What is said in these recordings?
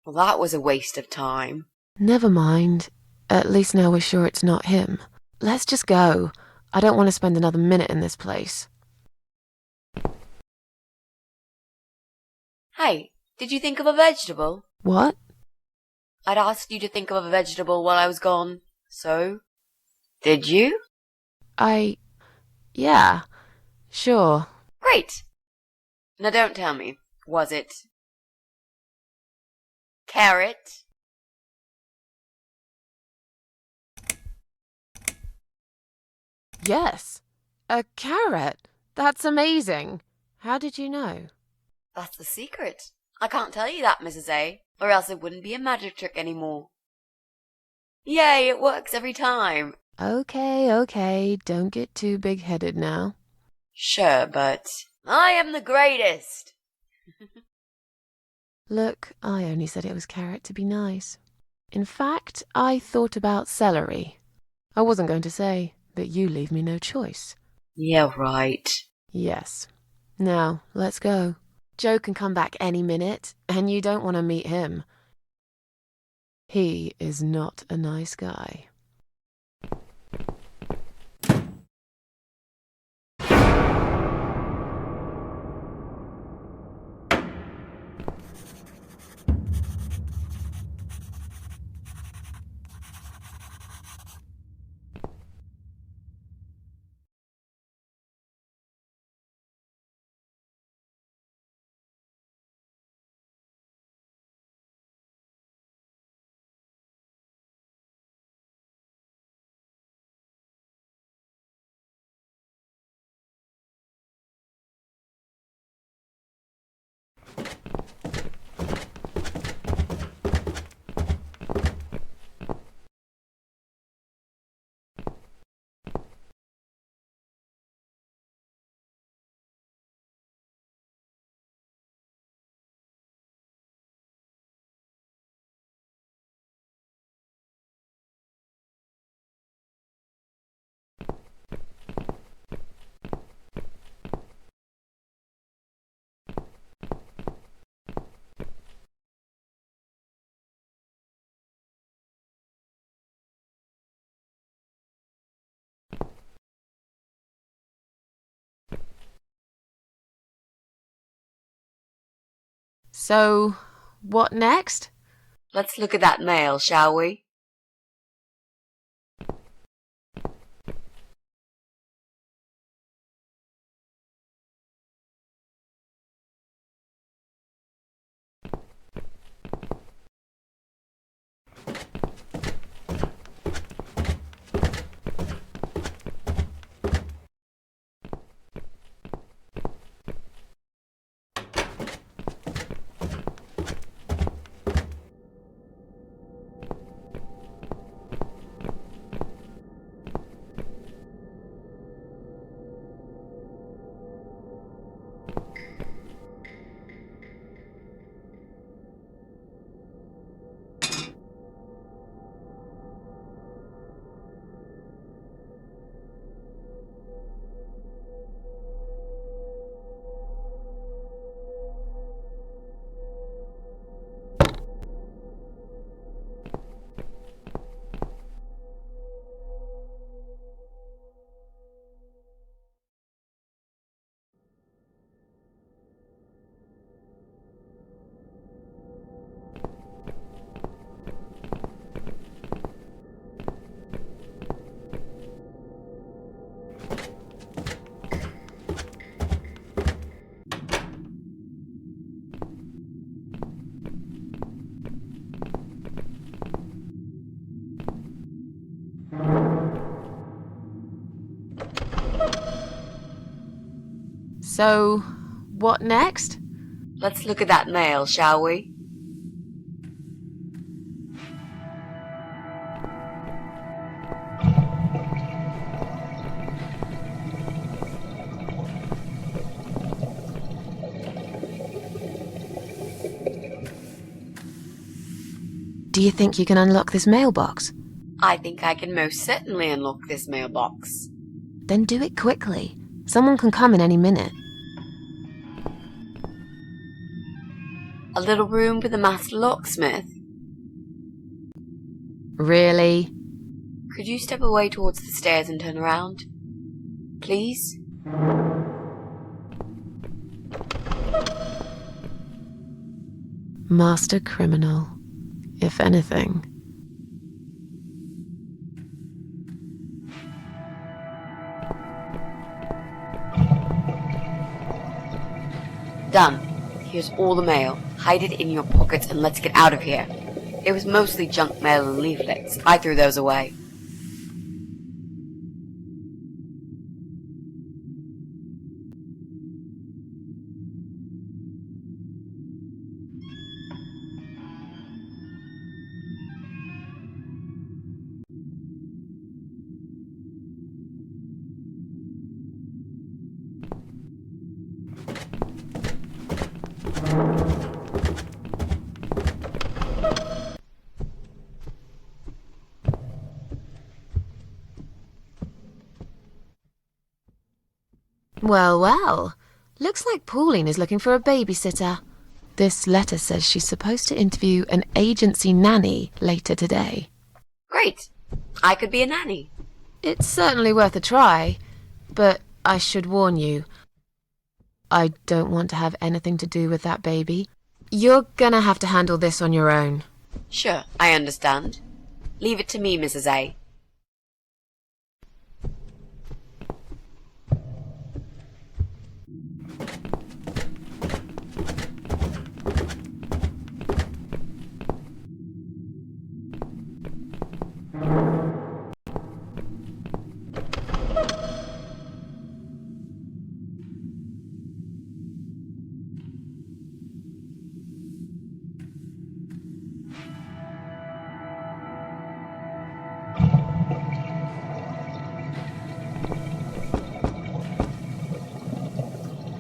Well, that was a waste of time. Never mind. At least now we're sure it's not him. Let's just go. I don't want to spend another minute in this place. Hey, did you think of a vegetable? What? I'd asked you to think of a vegetable while I was gone. So? Did you? Yeah, sure. Great. Now don't tell me. Was it carrot? Yes. A carrot. That's amazing. How did you know? That's the secret. I can't tell you that, Mrs. A, or else it wouldn't be a magic trick anymore. Yay, it works every time. Okay, don't get too big-headed now. Sure, but I am the greatest. Look, I only said it was carrot to be nice. In fact, I thought about celery. I wasn't going to say, but you leave me no choice. Yeah, right. Yes. Now, let's go. Joe can come back any minute, and you don't want to meet him. He is not a nice guy. So, what next? Let's look at that mail, shall we? So, what next? Let's look at that mail, shall we? Do you think you can unlock this mailbox? I think I can most certainly unlock this mailbox. Then do it quickly. Someone can come in any minute. A little room with a master locksmith. Really? Could you step away towards the stairs and turn around? Please? Master criminal, if anything. Done. Here's all the mail. Hide it in your pockets and let's get out of here. It was mostly junk mail and leaflets. I threw those away. Well, well. Looks like Pauline is looking for a babysitter. This letter says she's supposed to interview an agency nanny later today. Great. I could be a nanny. It's certainly worth a try, but I should warn you, I don't want to have anything to do with that baby. You're gonna have to handle this on your own. Sure, I understand. Leave it to me, Mrs. A.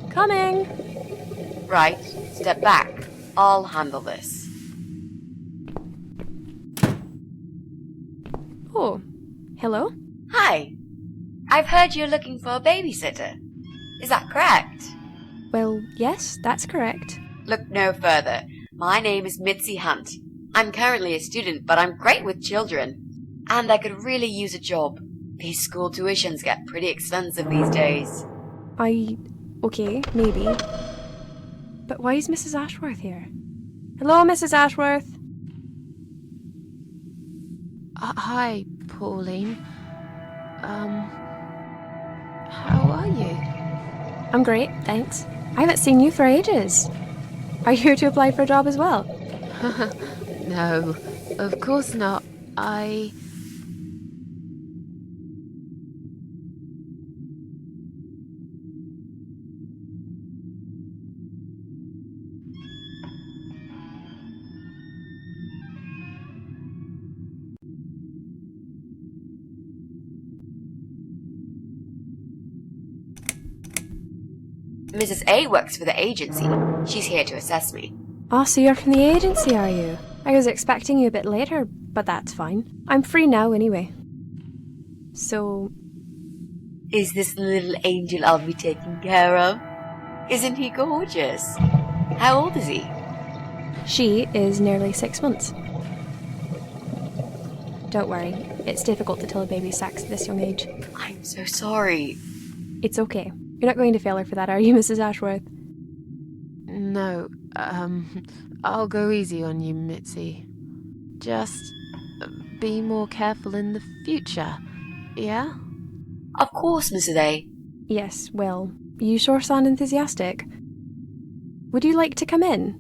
Coming! Right, step back. I'll handle this. Oh, hello? Hi. I've heard you're looking for a babysitter. Is that correct? Well, yes, that's correct. Look no further. My name is Mitzi Hunt. I'm currently a student, but I'm great with children. And I could really use a job. These school tuitions get pretty expensive these days. Okay, maybe. But why is Mrs. Ashworth here? Hello, Mrs. Ashworth? Hi, Pauline. How are you? I'm great, thanks. I haven't seen you for ages. Are you here to apply for a job as well? No, of course not. Mrs. A works for the agency. She's here to assess me. Oh, so you're from the agency, are you? I was expecting you a bit later, but that's fine. I'm free now anyway. So... Is this the little angel I'll be taking care of? Isn't he gorgeous? How old is he? She is nearly 6 months. Don't worry, it's difficult to tell a baby's sex at this young age. I'm so sorry. It's okay. You're not going to fail her for that, are you, Mrs. Ashworth? No, I'll go easy on you, Mitzi. Just be more careful in the future, yeah? Of course, Mrs. A. Yes, well, you sure sound enthusiastic. Would you like to come in?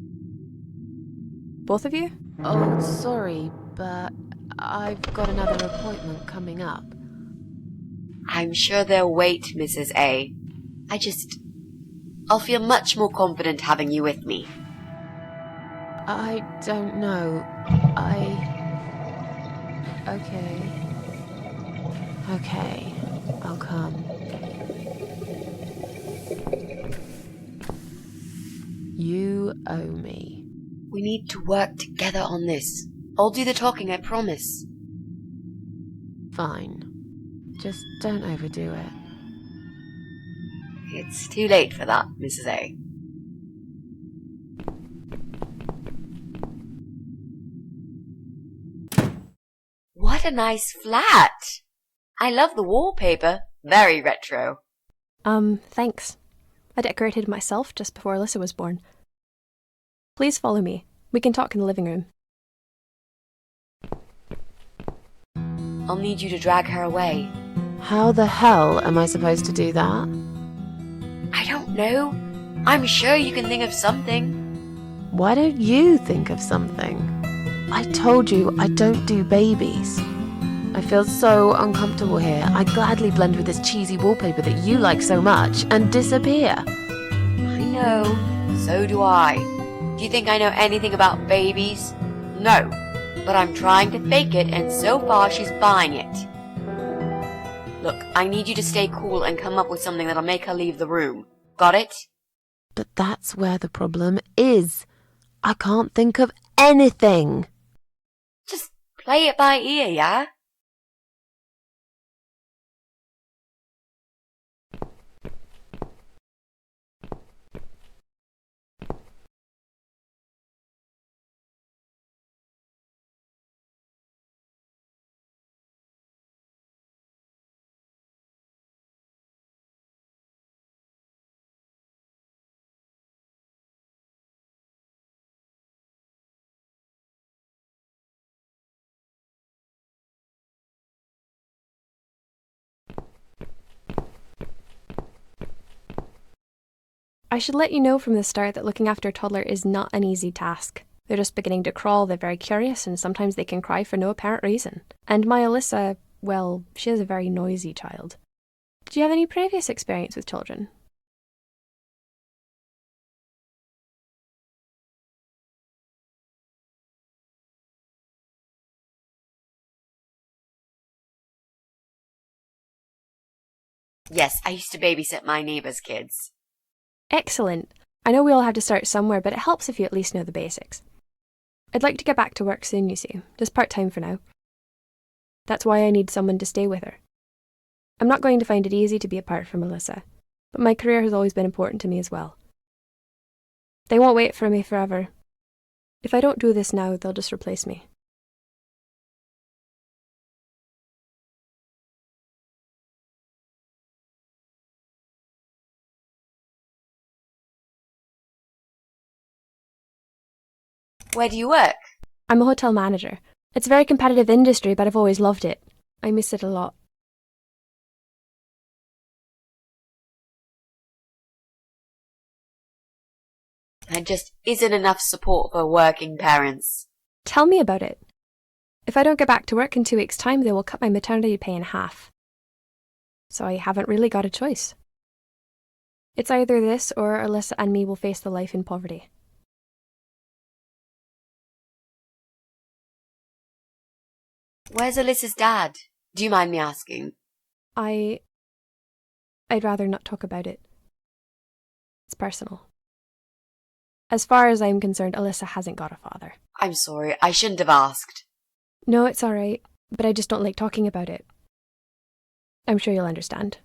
Both of you? Oh, sorry, but I've got another appointment coming up. I'm sure they'll wait, Mrs. A. I'll feel much more confident having you with me. I don't know. Okay, I'll come. You owe me. We need to work together on this. I'll do the talking, I promise. Fine. Just don't overdo it. It's too late for that, Mrs. A. What a nice flat. I love the wallpaper. Very retro. Thanks. I decorated myself just before Alyssa was born. Please follow me. We can talk in the living room. I'll need you to drag her away. How the hell am I supposed to do that? I don't know. I'm sure you can think of something. Why don't you think of something? I told you I don't do babies. I feel so uncomfortable here. I'd gladly blend with this cheesy wallpaper that you like so much and disappear. I know. So do I. Do you think I know anything about babies? No. But I'm trying to fake it, and so far she's buying it. Look, I need you to stay cool and come up with something that'll make her leave the room. Got it? But that's where the problem is. I can't think of anything. Just play it by ear, yeah? I should let you know from the start that looking after a toddler is not an easy task. They're just beginning to crawl, they're very curious, and sometimes they can cry for no apparent reason. And my Alyssa, well, she is a very noisy child. Did you have any previous experience with children? Yes, I used to babysit my neighbour's kids. Excellent. I know we all have to start somewhere, but it helps if you at least know the basics. I'd like to get back to work soon, you see, just part-time for now. That's why I need someone to stay with her. I'm not going to find it easy to be apart from Alyssa, but my career has always been important to me as well. They won't wait for me forever. If I don't do this now, they'll just replace me. Where do you work? I'm a hotel manager. It's a very competitive industry, but I've always loved it. I miss it a lot. There just isn't enough support for working parents. Tell me about it. If I don't get back to work in 2 weeks' time, they will cut my maternity pay in half. So I haven't really got a choice. It's either this or Alyssa and me will face the life in poverty. Where's Alyssa's dad? Do you mind me asking? I'd rather not talk about it. It's personal. As far as I'm concerned, Alyssa hasn't got a father. I'm sorry, I shouldn't have asked. No, it's alright, but I just don't like talking about it. I'm sure you'll understand.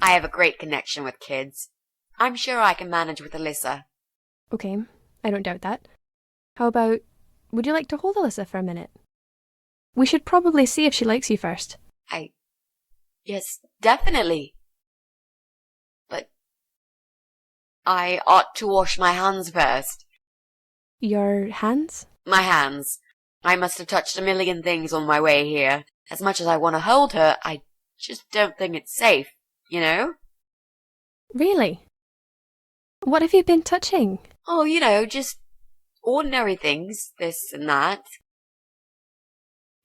I have a great connection with kids. I'm sure I can manage with Alyssa. Okay, I don't doubt that. How about, would you like to hold Alyssa for a minute? We should probably see if she likes you first. Yes, definitely. But I ought to wash my hands first. Your hands? My hands. I must have touched a million things on my way here. As much as I want to hold her, I just don't think it's safe, you know? Really? What have you been touching? Oh, you know, just ordinary things, this and that.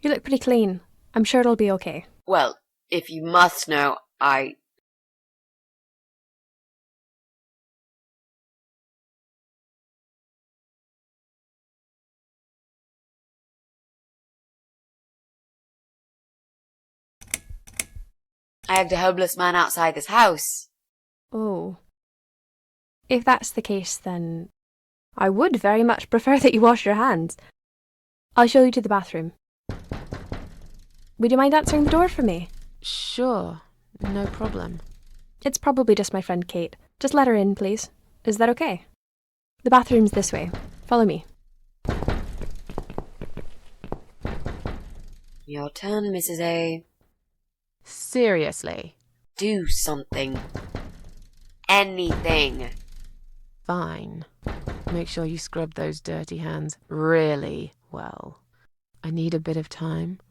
You look pretty clean. I'm sure it'll be okay. Well, if you must know, I have the homeless man outside this house. Oh. If that's the case, then I would very much prefer that you wash your hands. I'll show you to the bathroom. Would you mind answering the door for me? Sure, no problem. It's probably just my friend Kate. Just let her in, please. Is that okay? The bathroom's this way. Follow me. Your turn, Mrs. A. Seriously. Do something. Anything. Fine. Make sure you scrub those dirty hands really well. I need a bit of time.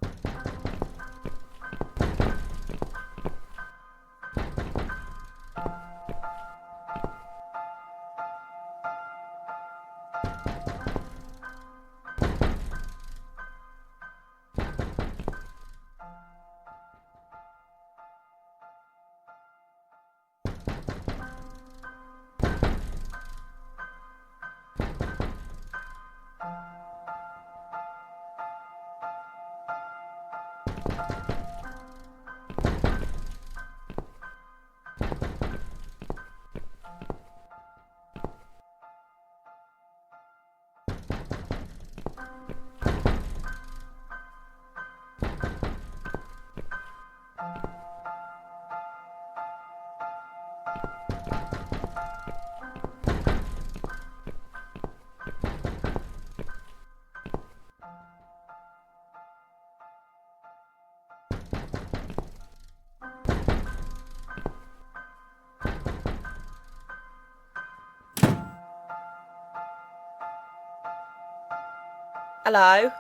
Hello?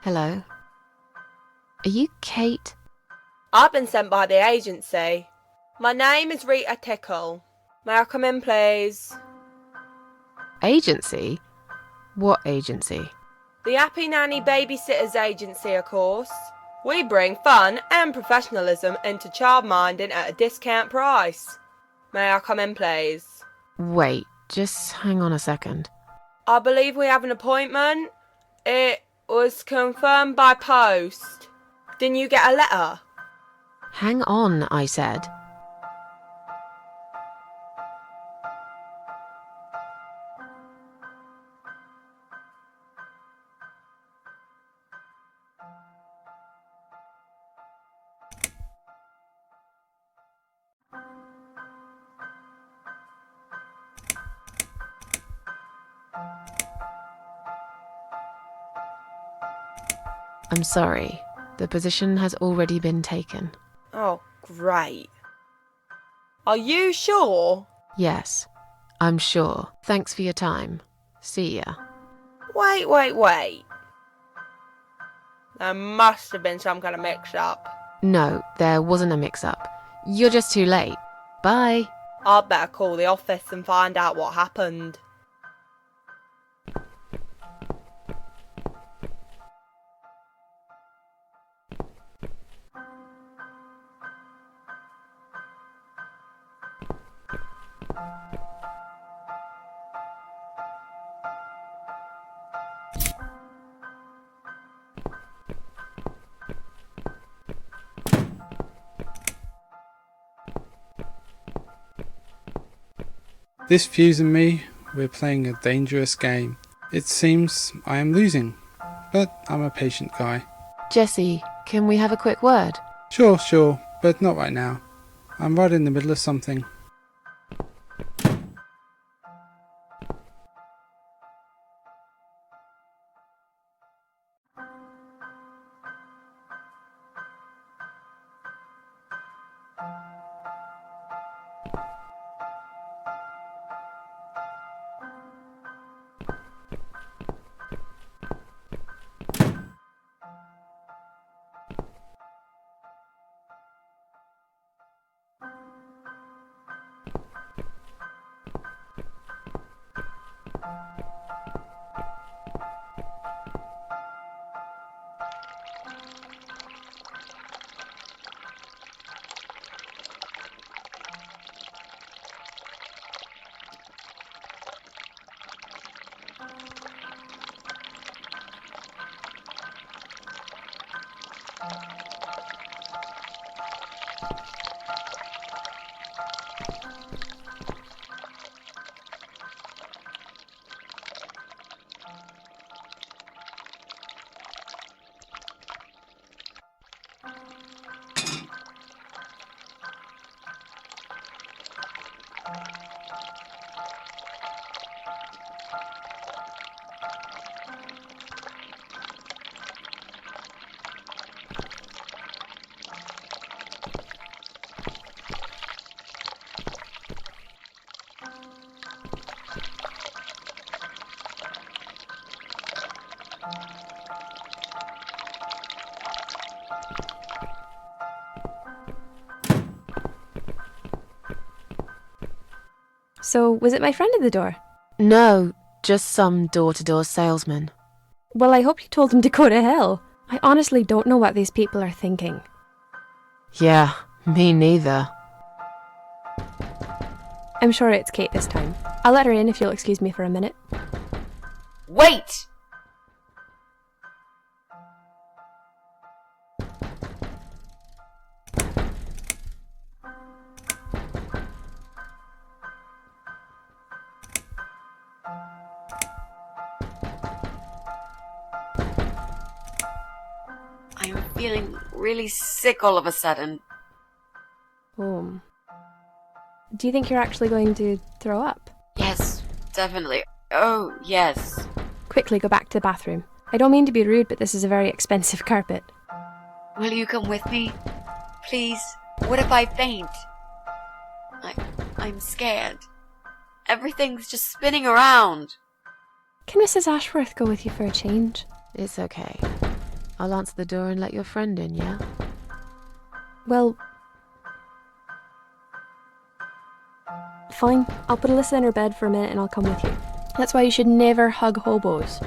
Hello? Are you Kate? I've been sent by the agency. My name is Rita Tickle. May I come in, please? Agency? What agency? The Happy Nanny Babysitters Agency, of course. We bring fun and professionalism into childminding at a discount price. May I come in, please? Wait, just hang on a second. I believe we have an appointment. It was confirmed by post. Didn't you get a letter? Hang on, I said. I'm sorry. The position has already been taken. Oh, great. Are you sure? Yes, I'm sure. Thanks for your time. See ya. Wait. There must have been some kind of mix-up. No, there wasn't a mix-up. You're just too late. Bye. I'd better call the office and find out what happened. This Fuse and me, we're playing a dangerous game. It seems I am losing, but I'm a patient guy. Jessie, can we have a quick word? Sure, but not right now. I'm right in the middle of something. So, was it my friend at the door? No, just some door-to-door salesman. Well, I hope you told him to go to hell. I honestly don't know what these people are thinking. Yeah, me neither. I'm sure it's Kate this time. I'll let her in if you'll excuse me for a minute. Wait! I'm feeling really sick all of a sudden. Oh. Do you think you're actually going to throw up? Yes, definitely. Oh, yes. Quickly go back to the bathroom. I don't mean to be rude, but this is a very expensive carpet. Will you come with me? Please? What if I faint? I'm scared. Everything's just spinning around. Can Mrs. Ashworth go with you for a change? It's okay. I'll answer the door and let your friend in, yeah? Well, fine. I'll put Alyssa in her bed for a minute and I'll come with you. That's why you should never hug hobos.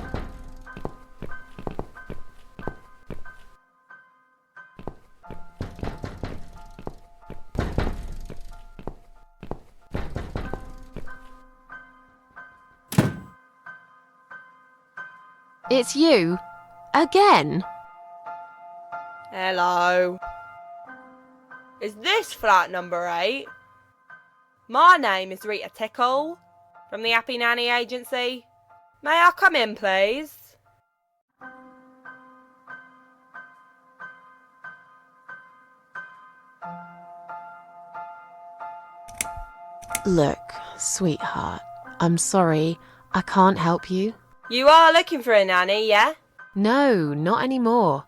It's you? Again? Hello. Is this flat number 8? My name is Rita Tickle, from the Happy Nanny Agency. May I come in, please? Look, sweetheart, I'm sorry. I can't help you. You are looking for a nanny, yeah? No, not anymore.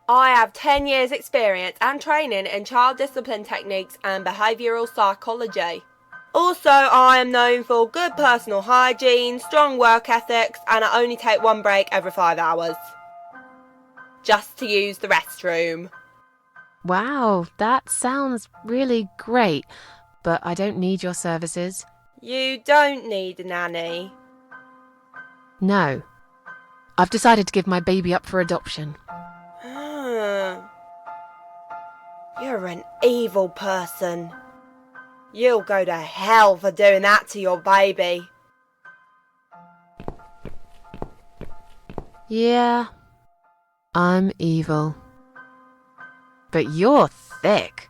I have 10 years experience and training in child discipline techniques and behavioural psychology. Also, I am known for good personal hygiene, strong work ethics, and I only take one break every 5 hours. Just to use the restroom. Wow, that sounds really great, but I don't need your services. You don't need a nanny. No. I've decided to give my baby up for adoption. You're an evil person. You'll go to hell for doing that to your baby. Yeah, I'm evil. But you're thick.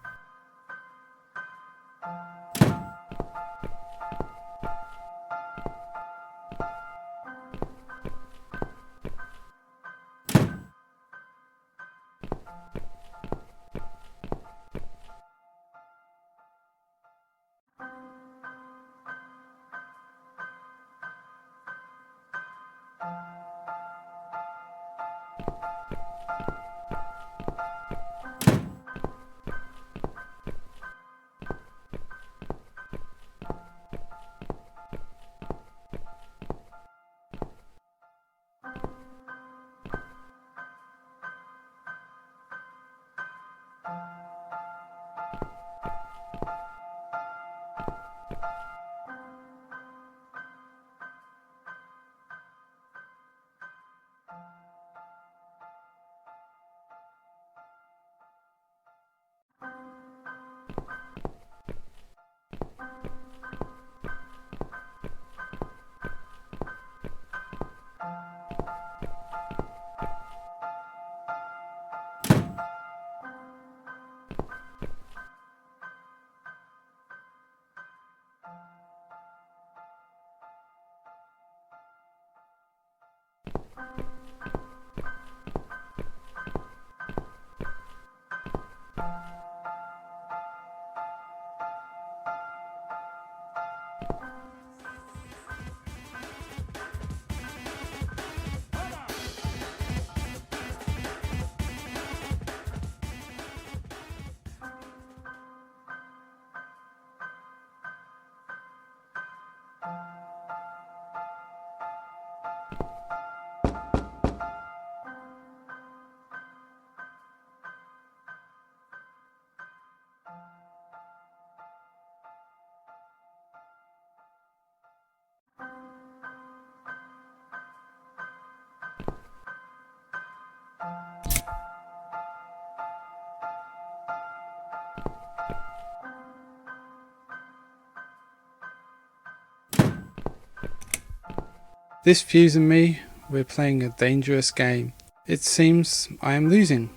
This fuse and me, we're playing a dangerous game. It seems I am losing,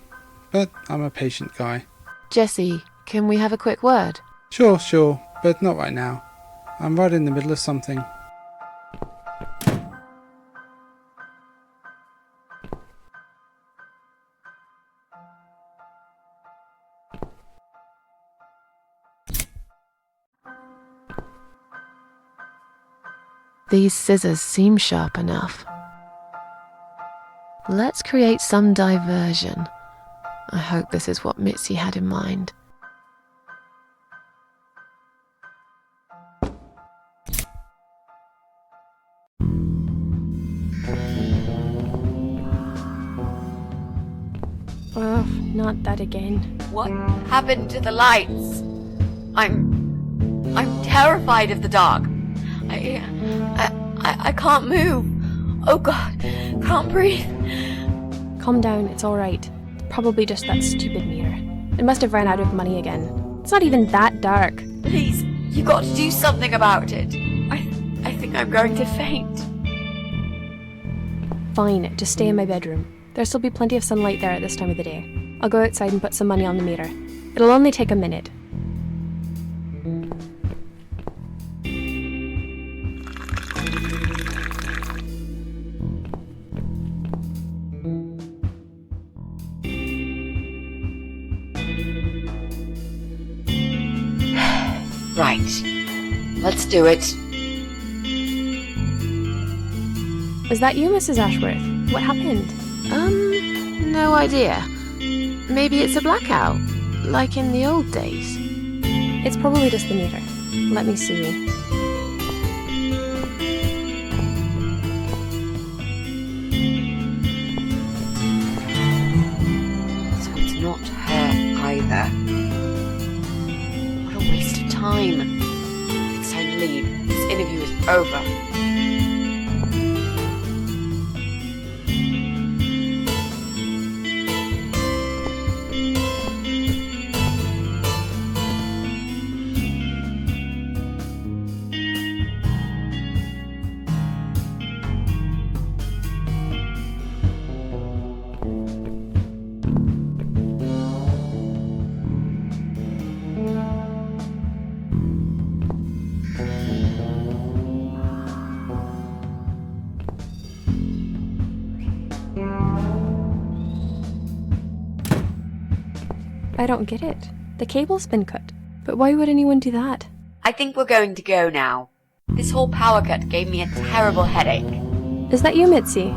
but I'm a patient guy. Jesse, can we have a quick word? Sure, but not right now. I'm right in the middle of something. These scissors seem sharp enough. Let's create some diversion. I hope this is what Mitzi had in mind. Oh, not that again. What happened to the lights? I'm terrified of the dark. I can't move. Oh God, can't breathe. Calm down, it's alright. Probably just that stupid mirror. It must have run out of money again. It's not even that dark. Please, you got to do something about it. I think I'm going to faint. Fine, just stay in my bedroom. There'll still be plenty of sunlight there at this time of the day. I'll go outside and put some money on the meter. It'll only take a minute. Right. Let's do it. Is that you, Mrs. Ashworth? What happened? No idea. Maybe it's a blackout, like in the old days. It's probably just the meter. Let me see. This one's not her either. What a waste of time. It's time to leave. This interview is over. I don't get it. The cable's been cut. But why would anyone do that? I think we're going to go now. This whole power cut gave me a terrible headache. Is that you, Mitzi?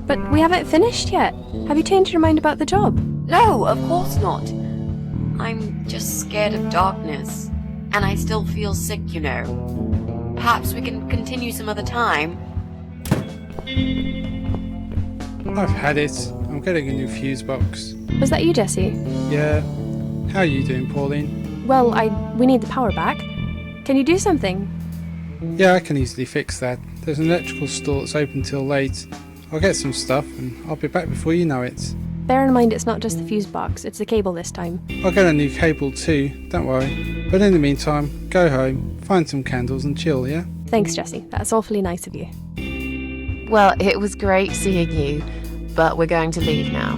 But we haven't finished yet. Have you changed your mind about the job? No, of course not. I'm just scared of darkness. And I still feel sick, you know. Perhaps we can continue some other time. I've had it. I'm getting a new fuse box. Was that you, Jesse? Yeah. How are you doing, Pauline? Well, we need the power back. Can you do something? Yeah, I can easily fix that. There's an electrical store that's open till late. I'll get some stuff and I'll be back before you know it. Bear in mind it's not just the fuse box, it's the cable this time. I'll get a new cable too, don't worry. But in the meantime, go home, find some candles and chill, yeah? Thanks, Jesse. That's awfully nice of you. Well, it was great seeing you, but we're going to leave now.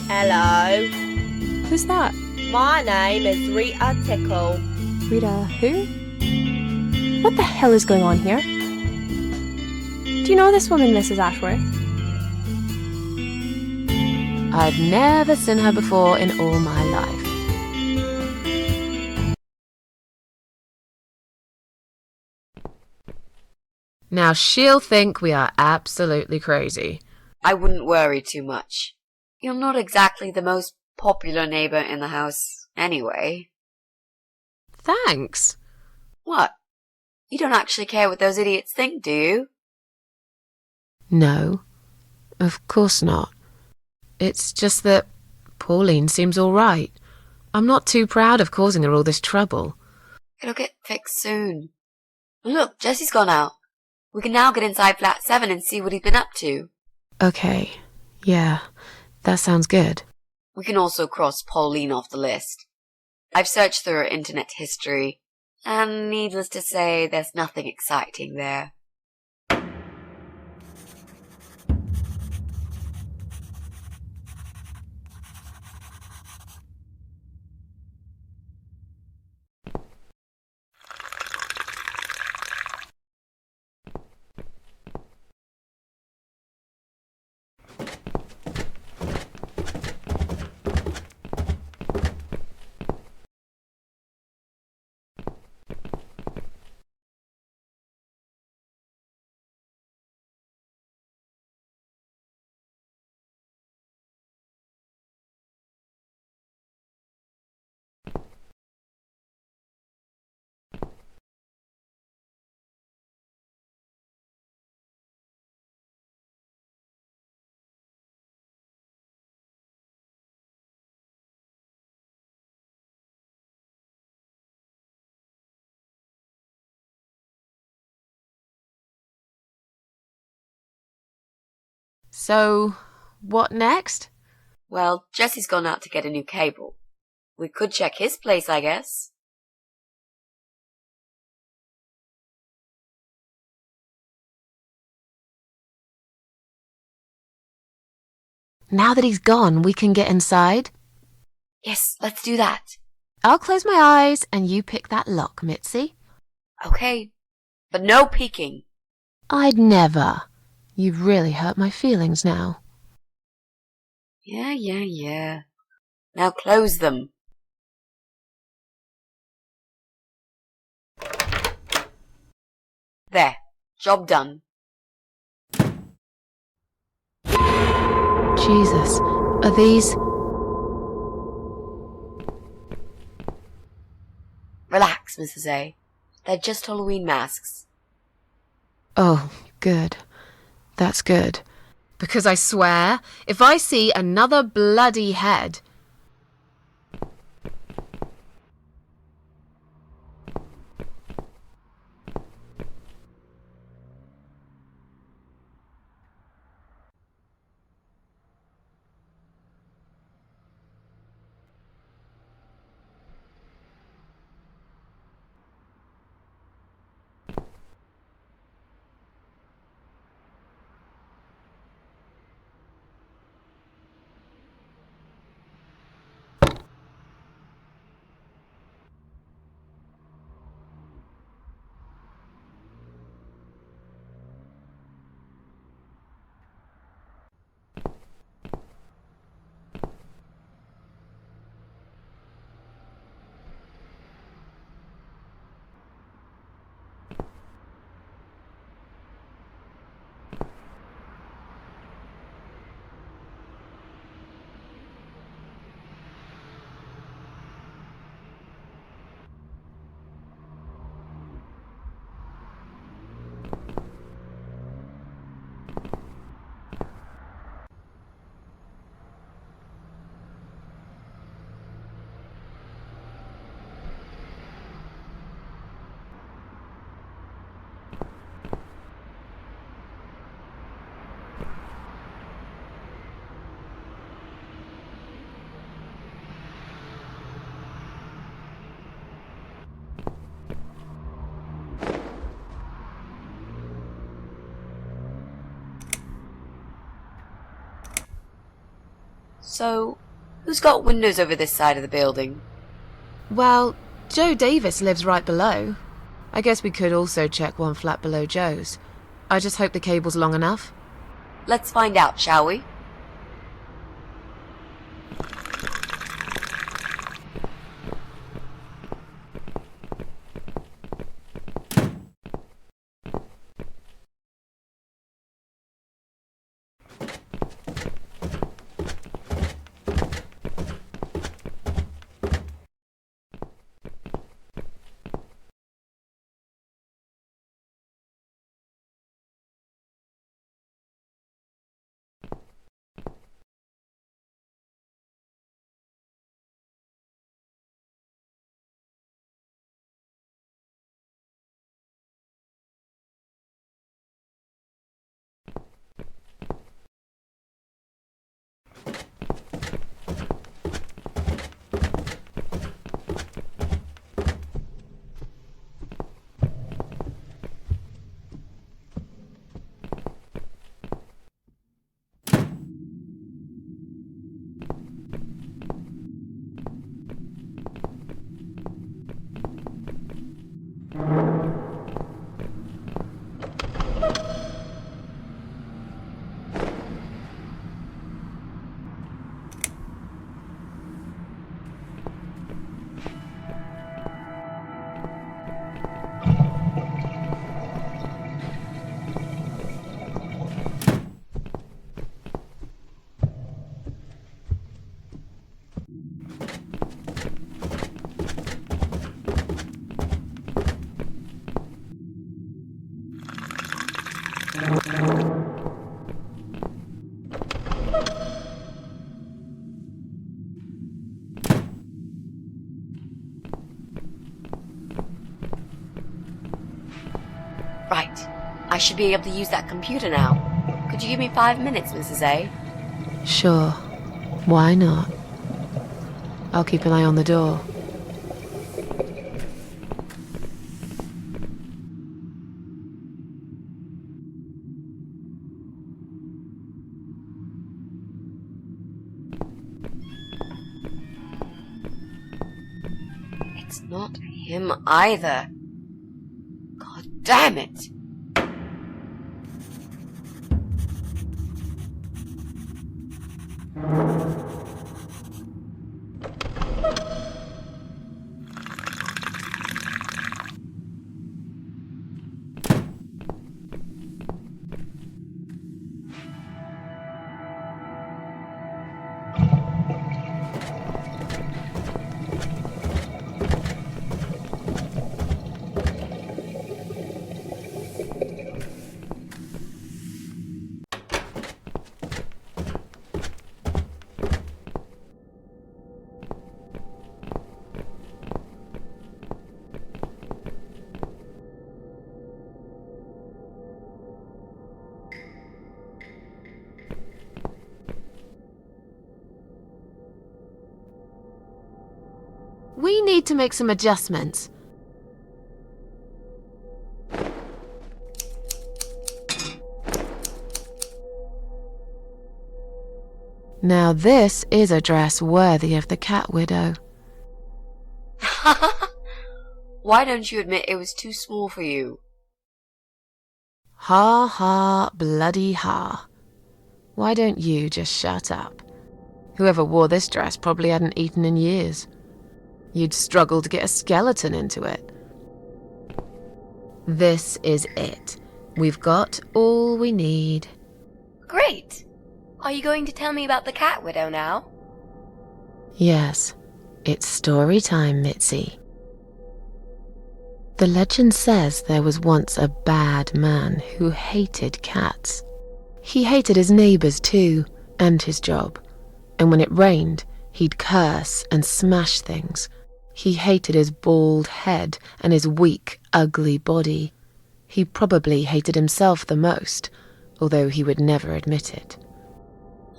Hello, Who's that? my name is Rita Tickle. Rita who? What the hell is going on here? Do you know this woman, Mrs. Ashworth? I've never seen her before in all my life. Now she'll think we are absolutely crazy. I wouldn't worry too much. You're not exactly the most popular neighbor in the house, anyway. Thanks. What? You don't actually care what those idiots think, do you? No, of course not. It's just that Pauline seems all right. I'm not too proud of causing her all this trouble. It'll get fixed soon. Look, Jesse's gone out. We can now get inside flat 7 and see what he's been up to. Okay, yeah, that sounds good. We can also cross Pauline off the list. I've searched through her internet history. And needless to say, there's nothing exciting there. So, what next? Well, Jesse's gone out to get a new cable. We could check his place, I guess. Now that he's gone, we can get inside? Yes, let's do that. I'll close my eyes and you pick that lock, Mitzi. Okay, but no peeking. I'd never. You've really hurt my feelings now. Yeah. Now close them. There, job done. Jesus, are these... Relax, Mrs. A. They're just Halloween masks. Oh, good. That's good. Because I swear, if I see another bloody head... So, who's got windows over this side of the building? Well, Joe Davis lives right below. I guess we could also check one flat below Joe's. I just hope the cable's long enough. Let's find out, shall we? I should be able to use that computer now. Could you give me 5 minutes, Mrs. A? Sure. Why not? I'll keep an eye on the door. It's not him either. God damn it! We need to make some adjustments. Now this is a dress worthy of the cat widow. Why don't you admit it was too small for you? Ha ha, bloody ha. Why don't you just shut up? Whoever wore this dress probably hadn't eaten in years. You'd struggle to get a skeleton into it. This is it. We've got all we need. Great! Are you going to tell me about the cat widow now? Yes, it's story time, Mitzi. The legend says there was once a bad man who hated cats. He hated his neighbours too, and his job. And when it rained, he'd curse and smash things. He hated his bald head and his weak, ugly body. He probably hated himself the most, although he would never admit it.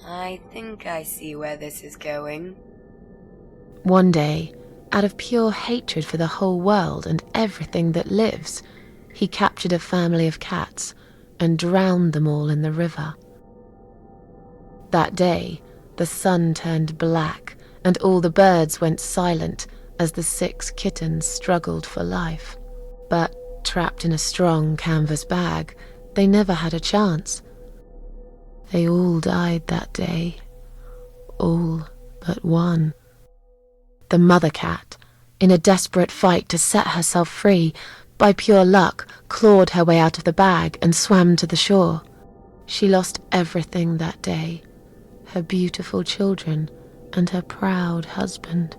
I think I see where this is going. One day, out of pure hatred for the whole world and everything that lives, he captured a family of cats and drowned them all in the river. That day, the sun turned black and all the birds went silent as the 6 kittens struggled for life. But trapped in a strong canvas bag, they never had a chance. They all died that day. All but one. The mother cat, in a desperate fight to set herself free, by pure luck clawed her way out of the bag and swam to the shore. She lost everything that day, her beautiful children and her proud husband.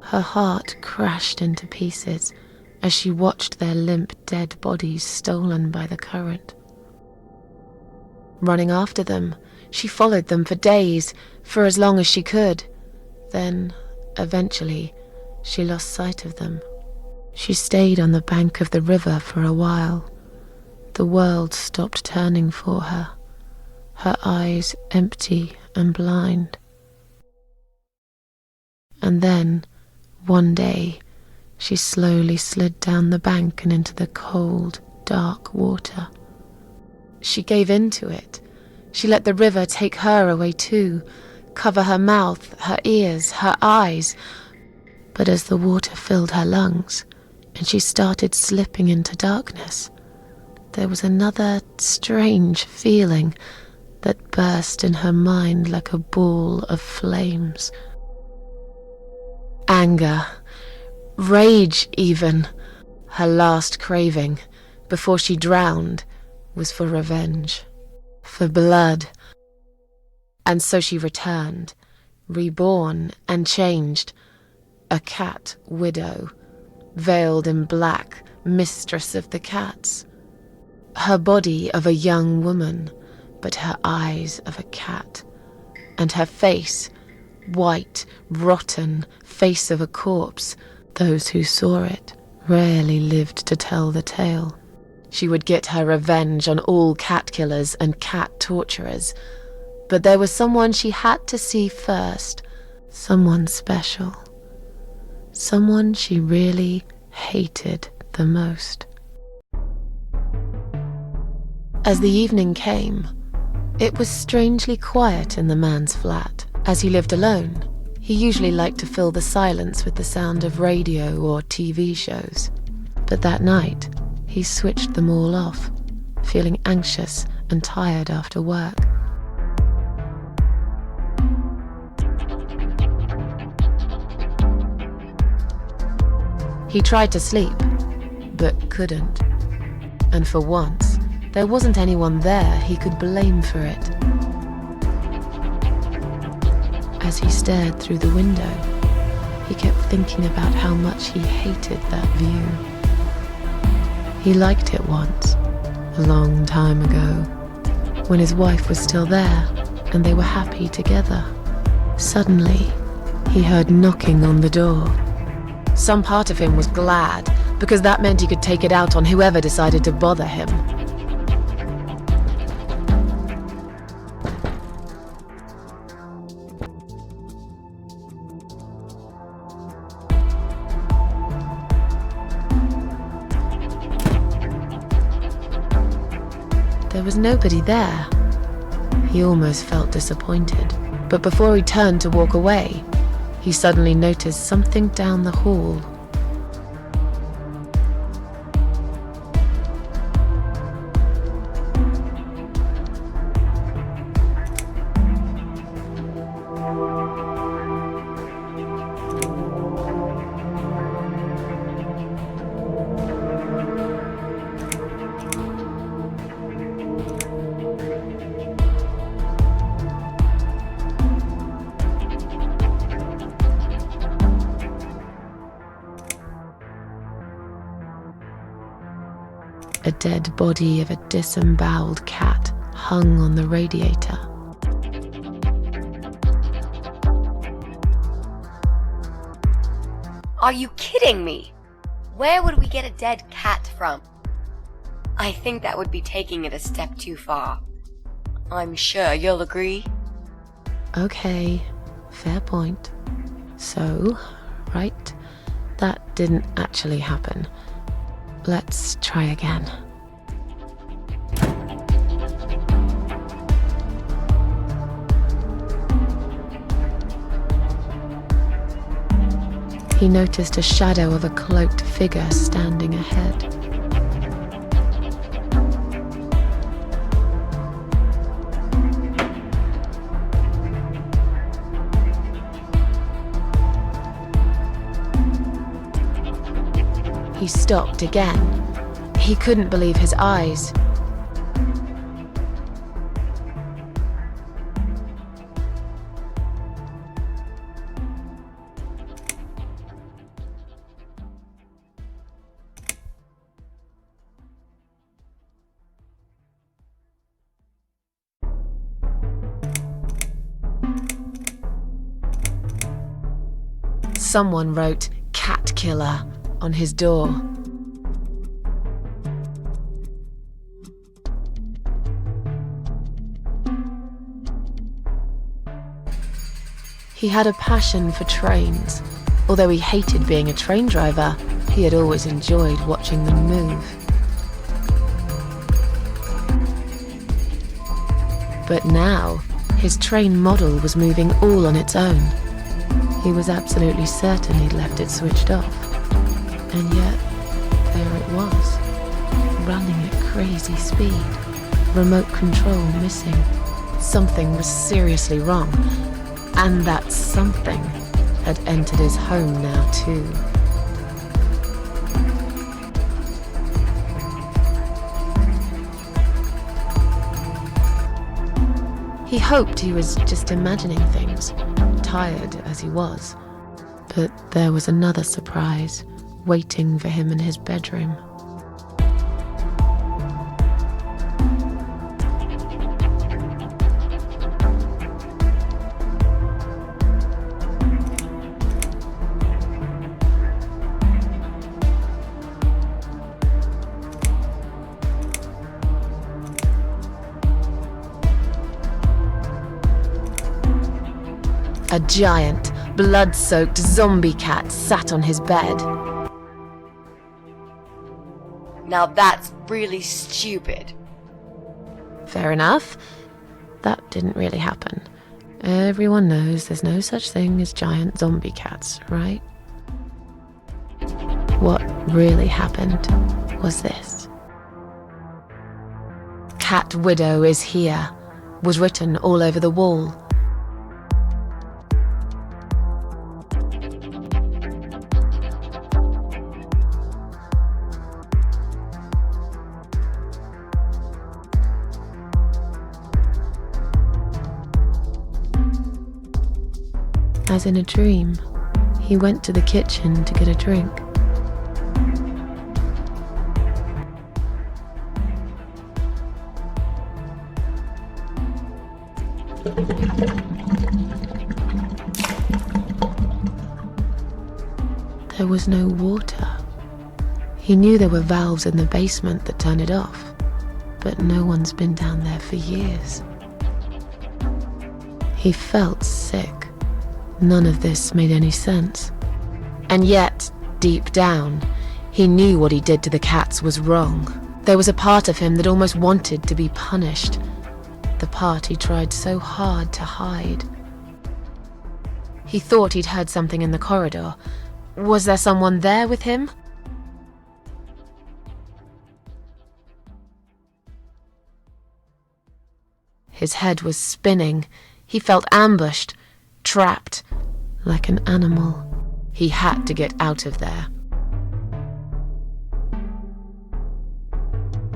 Her heart crashed into pieces as she watched their limp dead bodies stolen by the current. Running after them, she followed them for days, for as long as she could. Then, eventually, she lost sight of them. She stayed on the bank of the river for a while. The world stopped turning for her, her eyes empty and blind. And then, one day, she slowly slid down the bank and into the cold, dark water. She gave in to it. She let the river take her away too, cover her mouth, her ears, her eyes. But as the water filled her lungs and she started slipping into darkness, there was another strange feeling that burst in her mind like a ball of flames. Anger, rage even. Her last craving, before she drowned, was for revenge, for blood. And so she returned, reborn and changed, a cat widow, veiled in black, mistress of the cats. Her body of a young woman, but her eyes of a cat, and her face, white, rotten, face of a corpse. Those who saw it rarely lived to tell the tale. She would get her revenge on all cat killers and cat torturers. But there was someone she had to see first. Someone special. Someone she really hated the most. As the evening came, it was strangely quiet in the man's flat. As he lived alone, he usually liked to fill the silence with the sound of radio or TV shows. But that night, he switched them all off, feeling anxious and tired after work. He tried to sleep, but couldn't. And for once, there wasn't anyone there he could blame for it. As he stared through the window, he kept thinking about how much he hated that view. He liked it once, a long time ago, when his wife was still there and they were happy together. Suddenly, he heard knocking on the door. Some part of him was glad, because that meant he could take it out on whoever decided to bother him. There was nobody there. He almost felt disappointed, but before he turned to walk away, he suddenly noticed something down the hall. A dead body of a disemboweled cat hung on the radiator. Are you kidding me? Where would we get a dead cat from? I think that would be taking it a step too far. I'm sure you'll agree. Okay, fair point. So, right, that didn't actually happen. Let's try again. He noticed a shadow of a cloaked figure standing ahead. He stopped again. He couldn't believe his eyes. Someone wrote "cat killer" on his door. He had a passion for trains. Although he hated being a train driver, he had always enjoyed watching them move. But now, his train model was moving all on its own. He was absolutely certain he'd left it switched off. And yet, there it was, running at crazy speed, remote control missing. Something was seriously wrong, and that something had entered his home now too. He hoped he was just imagining things, tired as he was. But there was another surprise waiting for him in his bedroom. A giant, blood-soaked zombie cat sat on his bed. Now that's really stupid. Fair enough. That didn't really happen. Everyone knows there's no such thing as giant zombie cats, right? What really happened was this. Cat Widow is here was written all over the wall. As in a dream, he went to the kitchen to get a drink. There was no water. He knew there were valves in the basement that turned it off, but no one's been down there for years. He felt sick. None of this made any sense. And yet, deep down, he knew what he did to the cats was wrong. There was a part of him that almost wanted to be punished. The part he tried so hard to hide. He thought he'd heard something in the corridor. Was there someone there with him? His head was spinning. He felt ambushed, trapped, like an animal. He had to get out of there.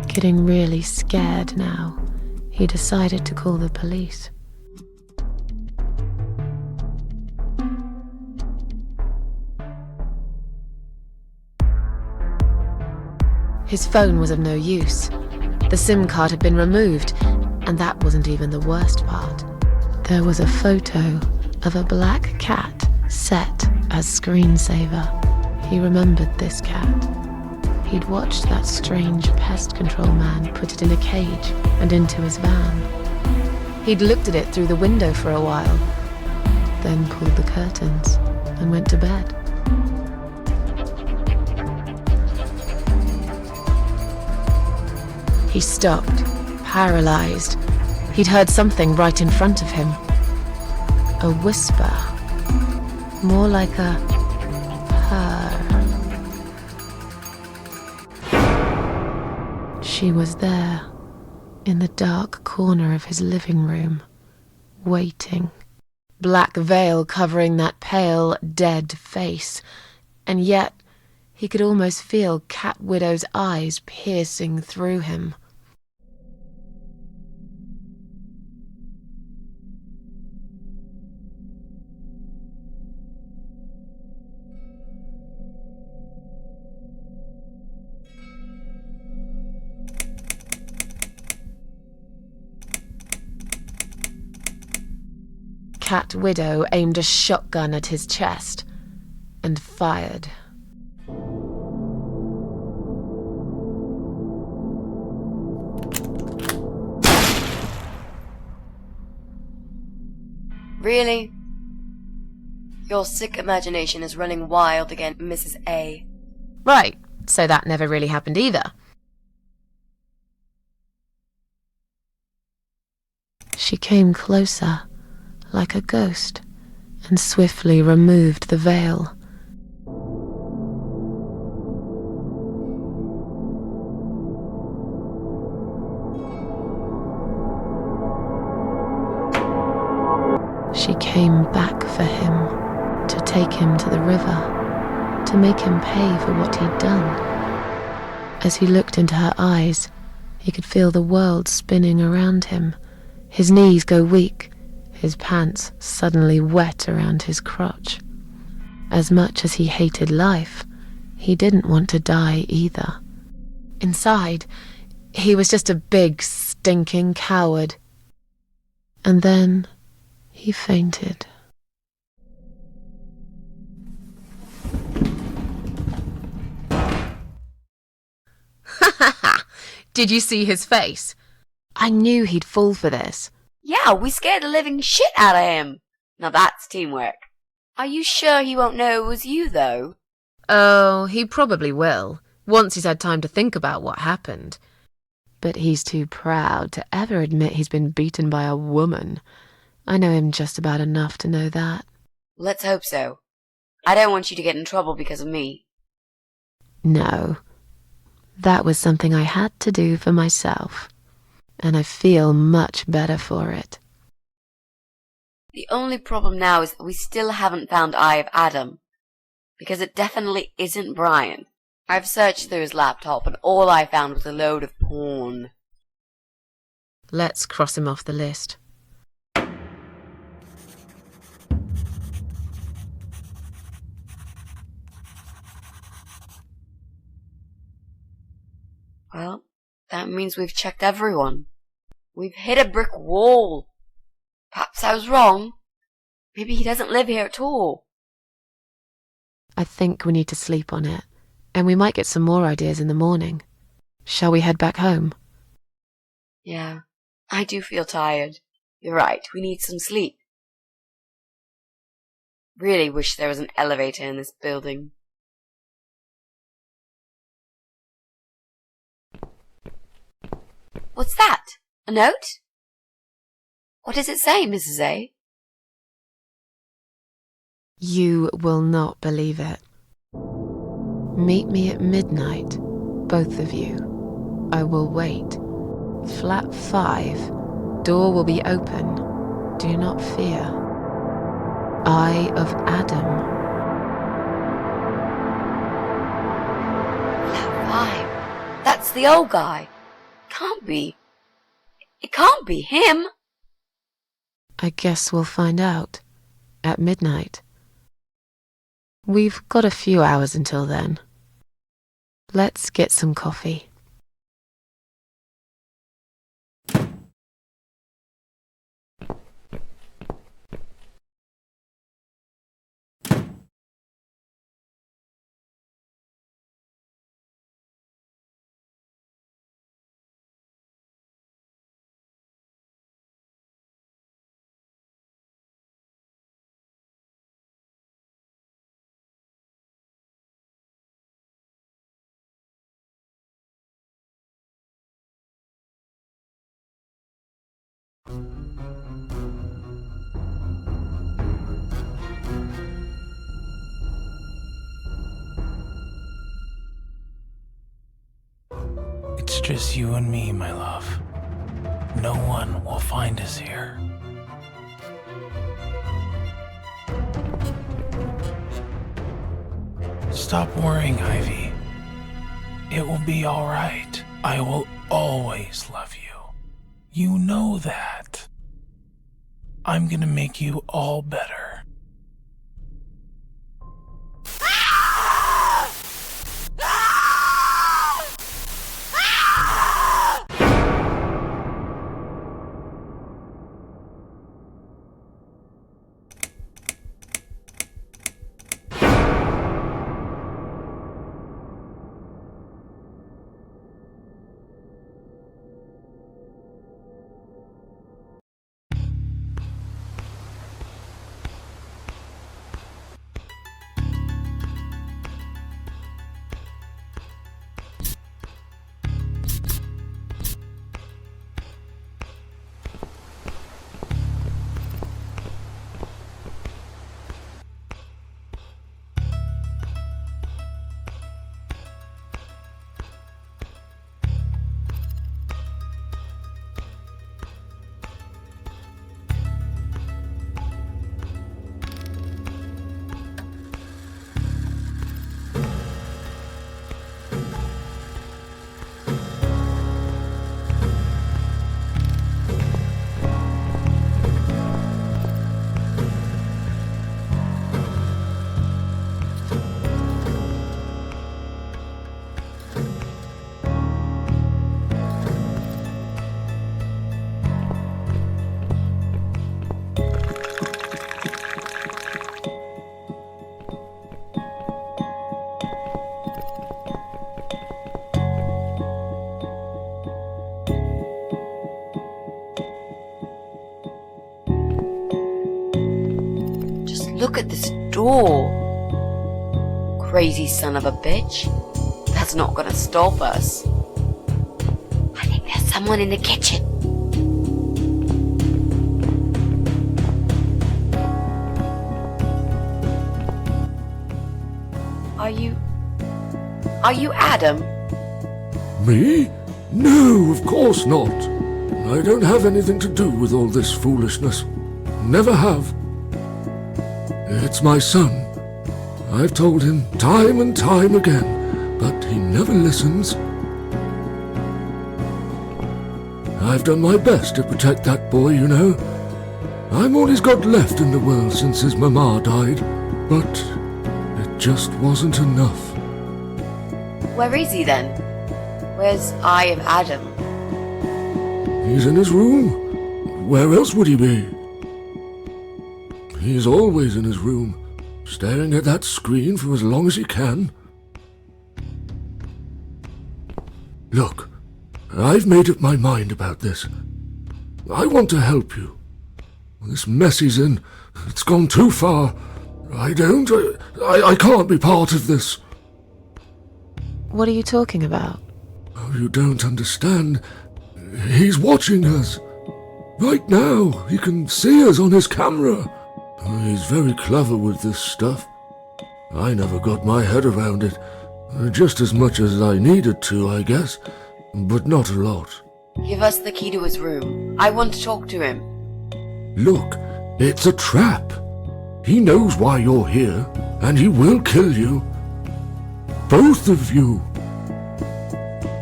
Getting really scared now, he decided to call the police. His phone was of no use. The SIM card had been removed, and that wasn't even the worst part. There was a photo of a black cat set as screensaver. He remembered this cat. He'd watched that strange pest control man put it in a cage and into his van. He'd looked at it through the window for a while, then pulled the curtains and went to bed. He stopped, paralyzed. He'd heard something right in front of him. A whisper, more like a purr. She was there, in the dark corner of his living room, waiting. Black veil covering that pale, dead face, and yet he could almost feel Cat Widow's eyes piercing through him. Cat Widow aimed a shotgun at his chest and fired. Really? Your sick imagination is running wild again, Mrs. A. Right, so that never really happened either. She came closer, like a ghost, and swiftly removed the veil. She came back for him, to take him to the river, to make him pay for what he'd done. As he looked into her eyes, he could feel the world spinning around him, his knees go weak, his pants suddenly wet around his crotch. As much as he hated life, he didn't want to die either. Inside, he was just a big, stinking coward. And then he fainted. Did you see his face? I knew he'd fall for this. Yeah, we scared the living shit out of him. Now that's teamwork. Are you sure he won't know it was you, though? Oh, he probably will, once he's had time to think about what happened. But he's too proud to ever admit he's been beaten by a woman. I know him just about enough to know that. Let's hope so. I don't want you to get in trouble because of me. No. That was something I had to do for myself. And I feel much better for it. The only problem now is that we still haven't found Eye of Adam. Because it definitely isn't Brian. I've searched through his laptop and all I found was a load of porn. Let's cross him off the list. Well, that means we've checked everyone. We've hit a brick wall. Perhaps I was wrong. Maybe he doesn't live here at all. I think we need to sleep on it, and we might get some more ideas in the morning. Shall we head back home? Yeah, I do feel tired. You're right, we need some sleep. Really wish there was an elevator in this building. What's that? A note? What does it say, Mrs. A? You will not believe it. Meet me at midnight, both of you. I will wait. Flat 5. Door will be open. Do not fear. Eye of Adam. Flat 5. That's the old guy. Can't be. It can't be him. I guess we'll find out. At midnight. We've got a few hours until then. Let's get some coffee. It's just you and me, my love. No one will find us here. Stop worrying, Ivy. It will be all right. I will always love you. You know that. I'm gonna make you all better. Look at this door. Crazy son of a bitch. That's not gonna stop us. I think there's someone in the kitchen. Are you Adam? Me? No, of course not. I don't have anything to do with all this foolishness. Never have. It's my son. I've told him time and time again, but he never listens. I've done my best to protect that boy, you know. I'm all he's got left in the world since his mama died, but it just wasn't enough. Where is he then? Where's Eye of Adam? He's in his room. Where else would he be? He's always in his room, staring at that screen for as long as he can. Look, I've made up my mind about this. I want to help you. This mess he's in, it's gone too far. I can't be part of this. What are you talking about? Oh, you don't understand. He's watching us. Right now, he can see us on his camera. He's very clever with this stuff. I never got my head around it. Just as much as I needed to, I guess. But not a lot. Give us the key to his room. I want to talk to him. Look, it's a trap. He knows why you're here, and he will kill you. Both of you.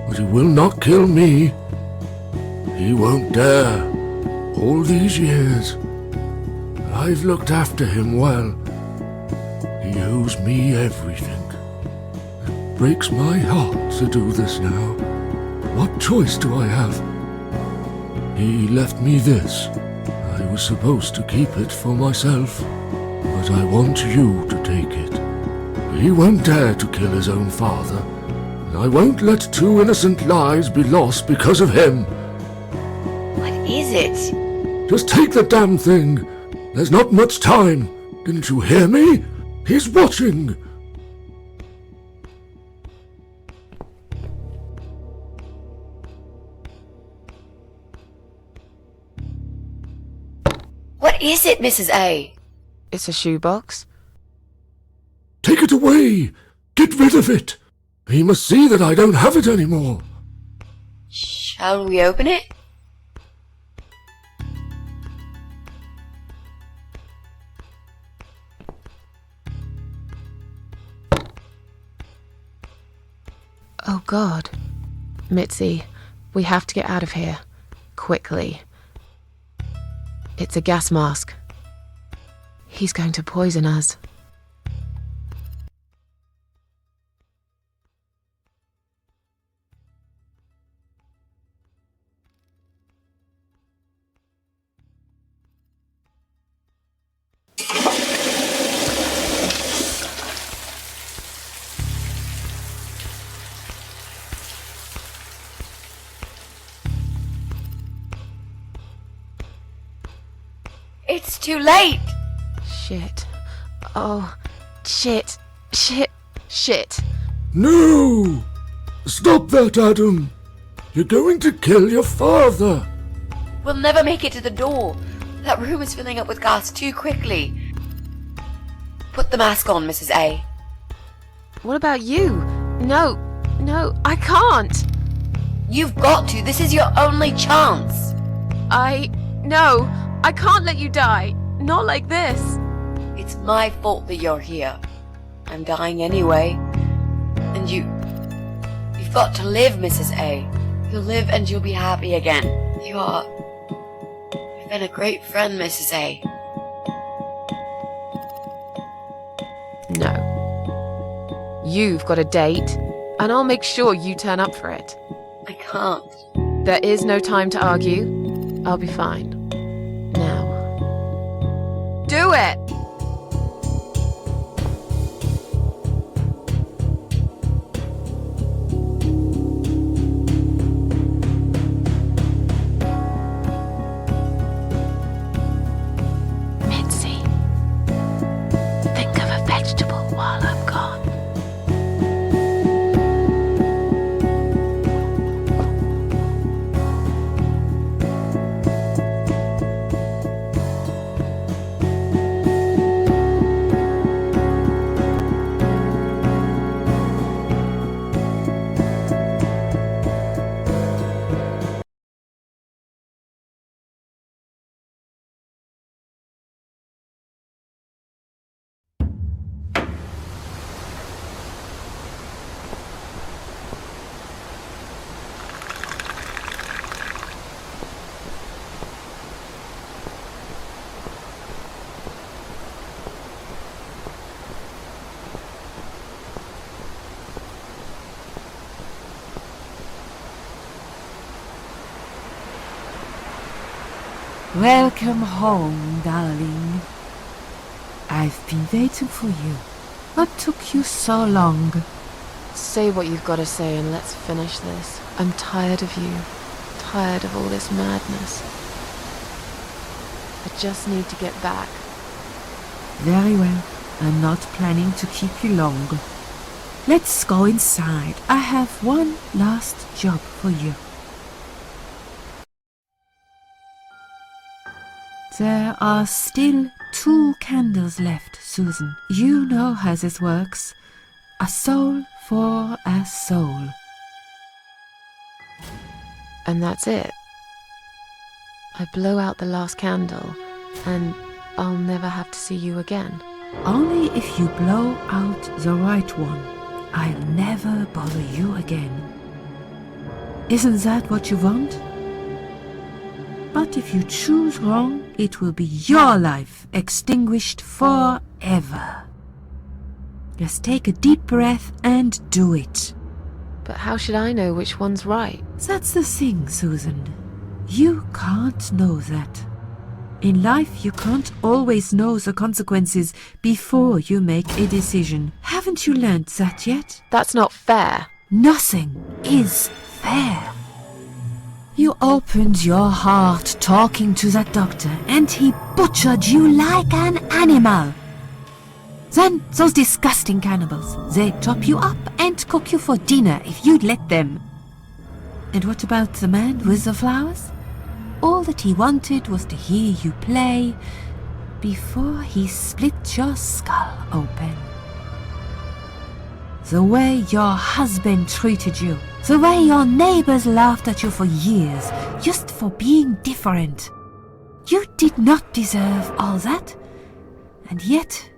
But he will not kill me. He won't dare. All these years, I've looked after him well. He owes me everything. It breaks my heart to do this now. What choice do I have? He left me this. I was supposed to keep it for myself, but I want you to take it. He won't dare to kill his own father, and I won't let 2 innocent lives be lost because of him. What is it? Just take the damn thing. There's not much time. Didn't you hear me? He's watching. What is it, Mrs. A? It's a shoebox. Take it away. Get rid of it. He must see that I don't have it anymore. Shall we open it? Oh God. Mitzi, we have to get out of here. Quickly. It's a gas mask. He's going to poison us. It's too late! Shit. Oh, shit. Shit. No! Stop that, Adam. You're going to kill your father. We'll never make it to the door. That room is filling up with gas too quickly. Put the mask on, Mrs. A. What about you? No, I can't. You've got to. This is your only chance. No, I can't let you die. Not like this. It's my fault that you're here. I'm dying anyway. And you've got to live, Mrs. A. You'll live and you'll be happy again. You've been a great friend, Mrs. A. No. You've got a date, and I'll make sure you turn up for it. I can't. There is no time to argue. I'll be fine. Now. Do it! Mitzi. Welcome home, darling. I've been waiting for you. What took you so long? Say what you've got to say and let's finish this. I'm tired of you. Tired of all this madness. I just need to get back. Very well. I'm not planning to keep you long. Let's go inside. I have one last job for you. There are still 2 candles left, Susan. You know how this works. A soul for a soul. And that's it. I blow out the last candle, and I'll never have to see you again. Only if you blow out the right one. I'll never bother you again. Isn't that what you want? But if you choose wrong, it will be your life extinguished forever. Just take a deep breath and do it. But how should I know which one's right? That's the thing, Susan. You can't know that. In life, you can't always know the consequences before you make a decision. Haven't you learned that yet? That's not fair. Nothing is fair. You opened your heart talking to that doctor, and he butchered you like an animal. Then those disgusting cannibals, they chop you up and cook you for dinner if you'd let them. And what about the man with the flowers? All that he wanted was to hear you play before he split your skull open. The way your husband treated you, the way your neighbors laughed at you for years, just for being different. You did not deserve all that, and yet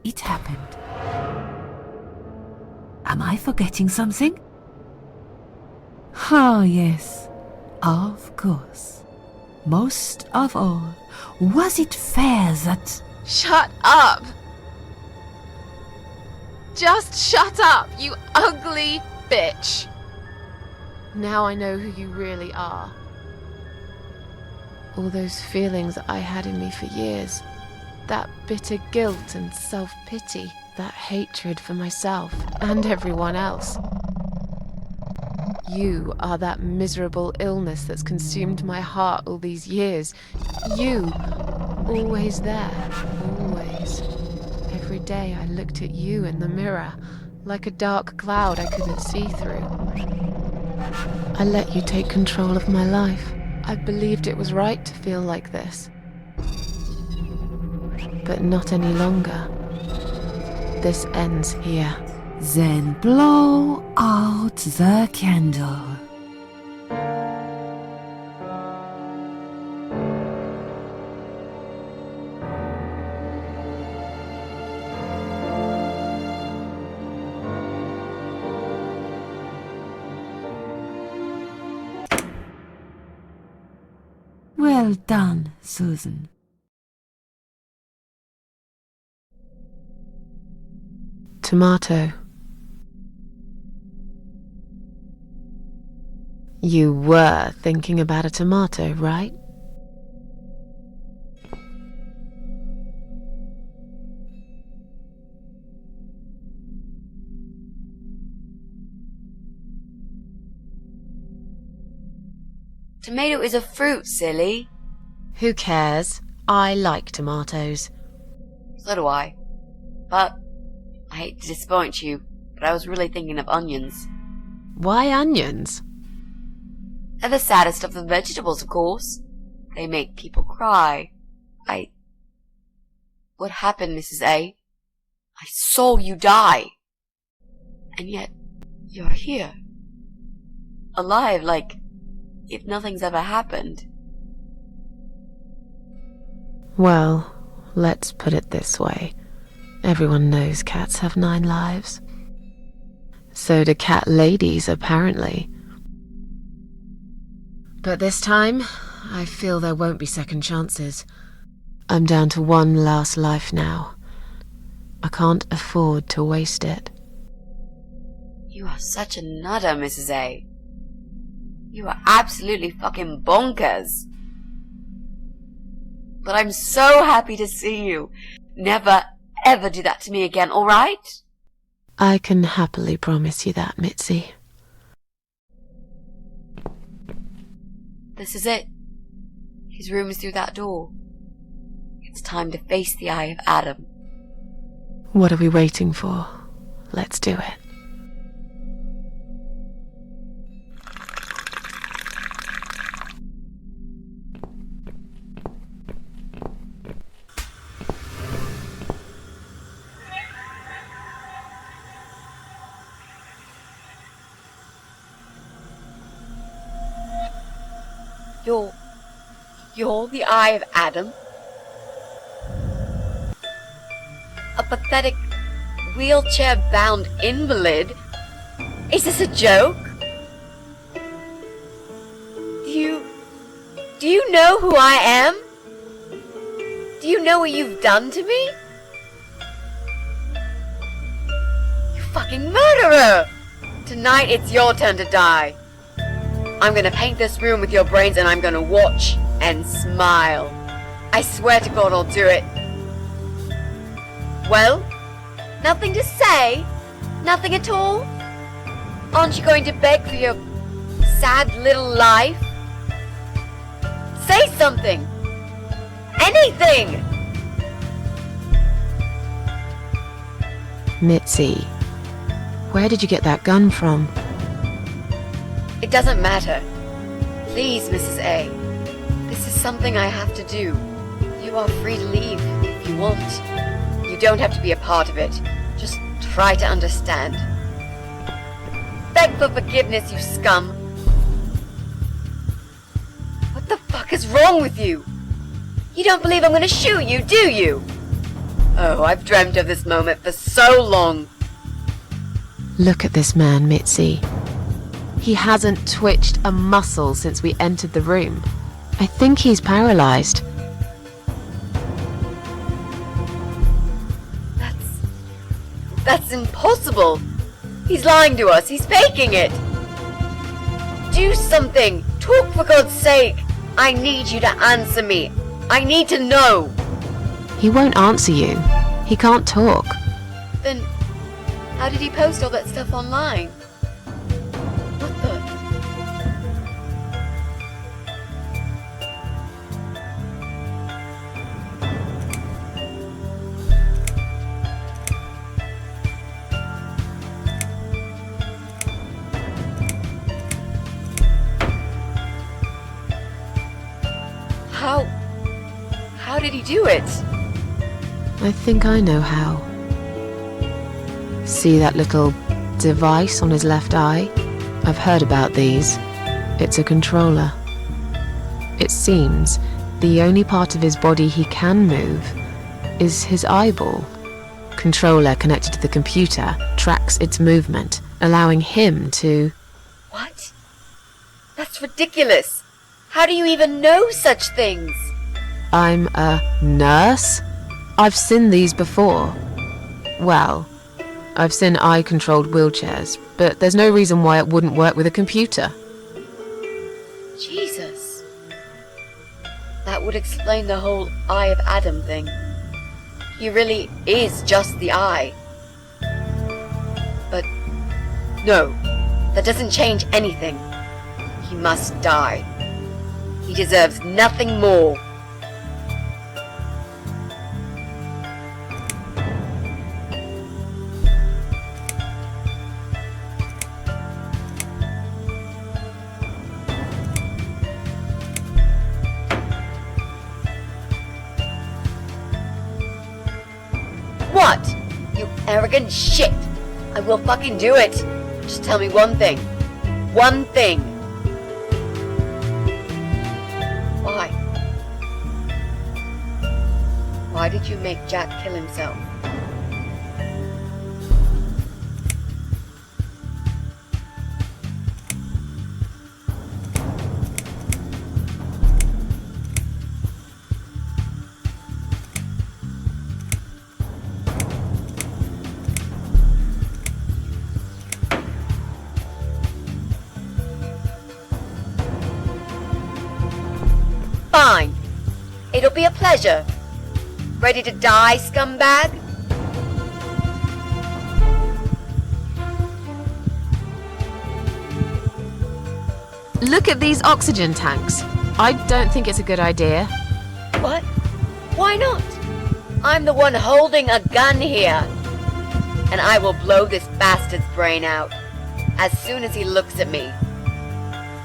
it happened. Am I forgetting something? Oh, yes, of course. Most of all, was it fair that... Shut up! Just shut up, you ugly bitch! Now I know who you really are. All those feelings I had in me for years. That bitter guilt and self-pity. That hatred for myself and everyone else. You are that miserable illness that's consumed my heart all these years. You, always there, always. Every day I looked at you in the mirror, like a dark cloud I couldn't see through. I let you take control of my life. I believed it was right to feel like this. But not any longer. This ends here. Then blow out the candle. Well done, Susan. Tomato. You were thinking about a tomato, right? Tomato is a fruit, silly. Who cares? I like tomatoes. So do I. But I hate to disappoint you, but I was really thinking of onions. Why onions? They're the saddest of the vegetables, of course. They make people cry. What happened, Mrs. A? I saw you die. And yet, you're here. Alive, like if nothing's ever happened. Well, let's put it this way. Everyone knows cats have 9 lives. So do cat ladies, apparently. But this time, I feel there won't be second chances. I'm down to one last life now. I can't afford to waste it. You are such a nutter, Mrs. A. You are absolutely fucking bonkers. but I'm so happy to see you. Never, ever do that to me again, all right? I can happily promise you that, Mitzi. This is it. His room is through that door. It's time to face the Eye of Adam. What are we waiting for? Let's do it. You're the Eye of Adam? A pathetic, wheelchair-bound invalid? Is this a joke? Do you know who I am? Do you know what you've done to me? You fucking murderer! Tonight it's your turn to die. I'm gonna paint this room with your brains and I'm gonna watch and smile. I swear to God I'll do it. Well? Nothing to say? Nothing at all? Aren't you going to beg for your sad little life? Say something! Anything! Mitzi, where did you get that gun from? It doesn't matter. Please, Mrs. A. This is something I have to do. You are free to leave if you want. You don't have to be a part of it. Just try to understand. Beg for forgiveness, you scum. What the fuck is wrong with you? You don't believe I'm gonna shoot you, do you? Oh, I've dreamt of this moment for so long. Look at this man, Mitzi. He hasn't twitched a muscle since we entered the room. I think he's paralyzed. That's impossible. He's lying to us. He's faking it. Do something. Talk for God's sake. I need you to answer me. I need to know. He won't answer you. He can't talk. Then, how did he post all that stuff online? What the? How did he do it? I think I know how. See that little device on his left eye? I've heard about these. It's a controller. It seems the only part of his body he can move is his eyeball. Controller connected to the computer tracks its movement, allowing him to... What? That's ridiculous. How do you even know such things? I'm a nurse? I've seen these before. Well, I've seen eye-controlled wheelchairs, but there's no reason why it wouldn't work with a computer. Jesus. That would explain the whole Eye of Adam thing. He really is just the eye. But no, that doesn't change anything. He must die. He deserves nothing more. What? You arrogant shit! I will fucking do it! Just tell me one thing. One thing! Why? Why did you make Jack kill himself? Fine. It'll be a pleasure. Ready to die, scumbag? Look at these oxygen tanks. I don't think it's a good idea. What? Why not? I'm the one holding a gun here. And I will blow this bastard's brain out as soon as he looks at me.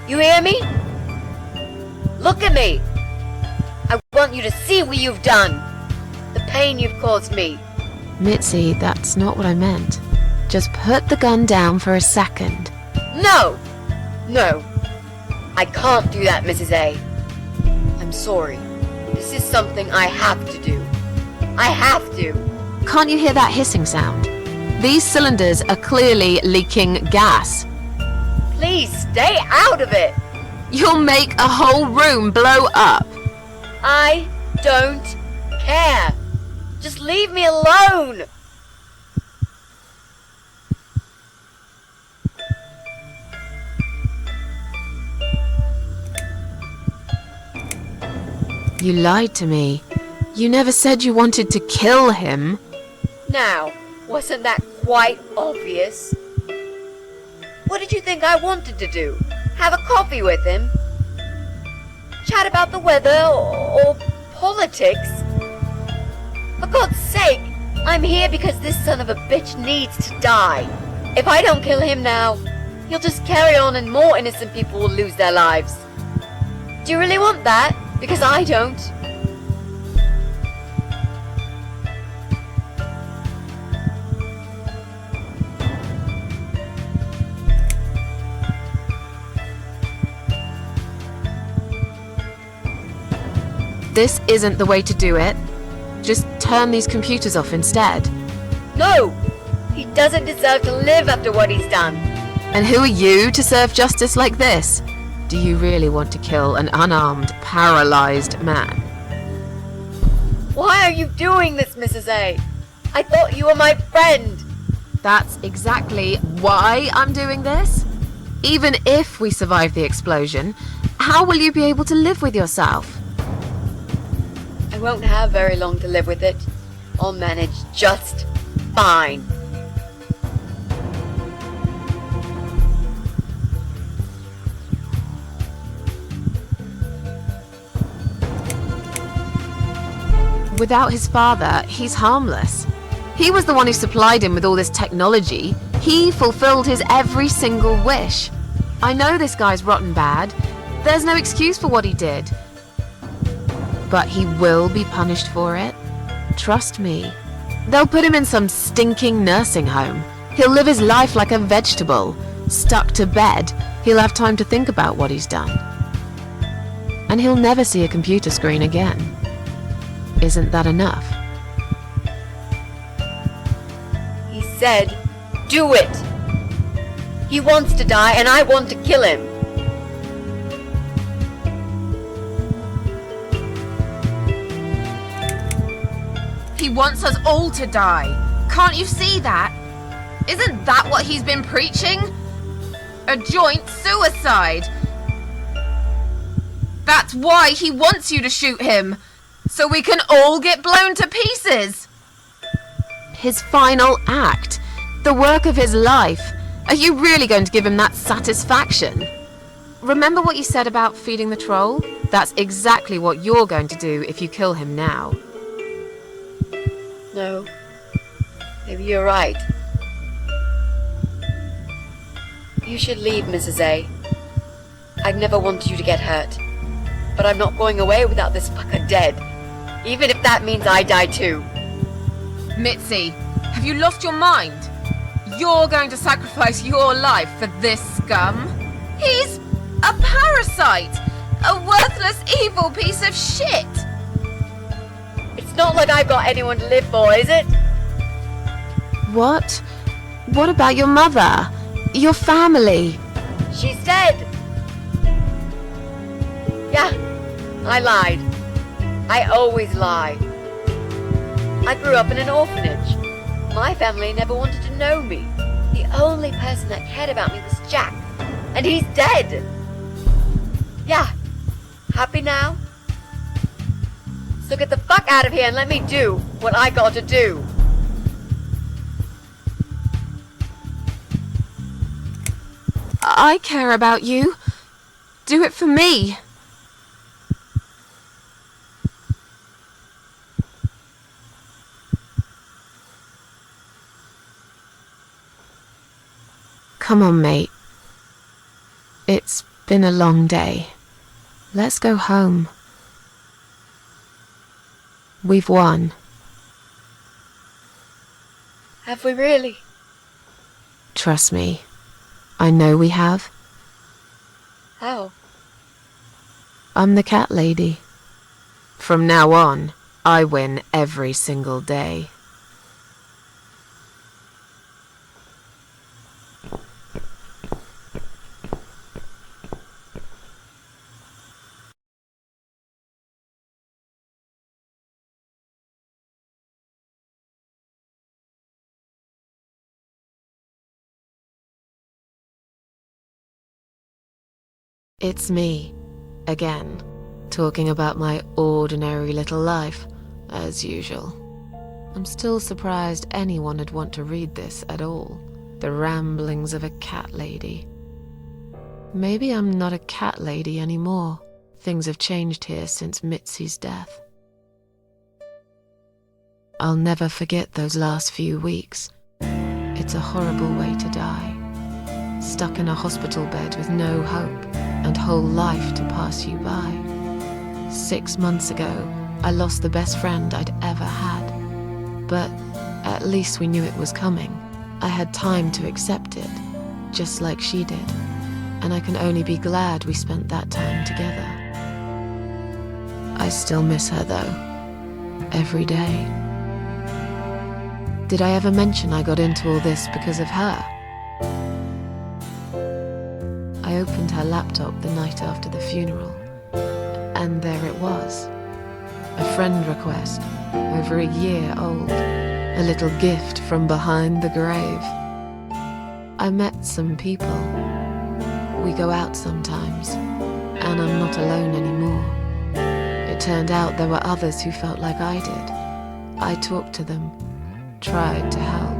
You hear me? Look at me. I want you to see what you've done. The pain you've caused me. Mitzi, that's not what I meant. Just put the gun down for a second. No! No. I can't do that, Mrs. A. I'm sorry. This is something I have to do. I have to. Can't you hear that hissing sound? These cylinders are clearly leaking gas. Please stay out of it. You'll make a whole room blow up. I don't care. Just leave me alone. You lied to me. You never said you wanted to kill him. Now, wasn't that quite obvious? What did you think I wanted to do? Have a coffee with him? Chat about the weather or politics? For God's sake, I'm here because this son of a bitch needs to die. If I don't kill him now, he'll just carry on and more innocent people will lose their lives. Do you really want that? Because I don't. This isn't the way to do it. Just turn these computers off instead. No! He doesn't deserve to live after what he's done. And who are you to serve justice like this? Do you really want to kill an unarmed, paralyzed man? Why are you doing this, Mrs. A? I thought you were my friend. That's exactly why I'm doing this. Even if we survive the explosion, how will you be able to live with yourself? I won't have very long to live with it. I'll manage just fine. Without his father, he's harmless. He was the one who supplied him with all this technology. He fulfilled his every single wish. I know this guy's rotten bad. There's no excuse for what he did. But he will be punished for it. Trust me. They'll put him in some stinking nursing home. He'll live his life like a vegetable. Stuck to bed, he'll have time to think about what he's done. And he'll never see a computer screen again. Isn't that enough? He said, do it. He wants to die and I want to kill him. He wants us all to die. Can't you see that? Isn't that what he's been preaching? A joint suicide. That's why he wants you to shoot him. So we can all get blown to pieces. His final act. The work of his life. Are you really going to give him that satisfaction? Remember what you said about feeding the troll? That's exactly what you're going to do if you kill him now. No. Maybe you're right. You should leave, Mrs. A. I've never wanted you to get hurt. But I'm not going away without this fucker dead. Even if that means I die too. Mitzi, have you lost your mind? You're going to sacrifice your life for this scum? He's a parasite! A worthless, evil piece of shit! It's not like I've got anyone to live for, is it? What? What about your mother? Your family? She's dead. Yeah, I lied. I always lie. I grew up in an orphanage. My family never wanted to know me. The only person that cared about me was Jack. And he's dead. Yeah. Happy now? So get the fuck out of here and let me do what I got to do. I care about you. Do it for me. Come on, mate. It's been a long day. Let's go home. We've won. Have we really? Trust me. I know we have. How? I'm the cat lady. From now on, I win every single day. It's me, again, talking about my ordinary little life, as usual. I'm still surprised anyone would want to read this at all. The ramblings of a cat lady. Maybe I'm not a cat lady anymore. Things have changed here since Mitzi's death. I'll never forget those last few weeks. It's a horrible way to die. Stuck in a hospital bed with no hope and whole life to pass you by. 6 months ago, I lost the best friend I'd ever had. But at least we knew it was coming. I had time to accept it, just like she did. And I can only be glad we spent that time together. I still miss her though, every day. Did I ever mention I got into all this because of her? I opened her laptop the night after the funeral, and there it was. A friend request, over a year old, a little gift from behind the grave. I met some people. We go out sometimes, and I'm not alone anymore. It turned out there were others who felt like I did. I talked to them, tried to help.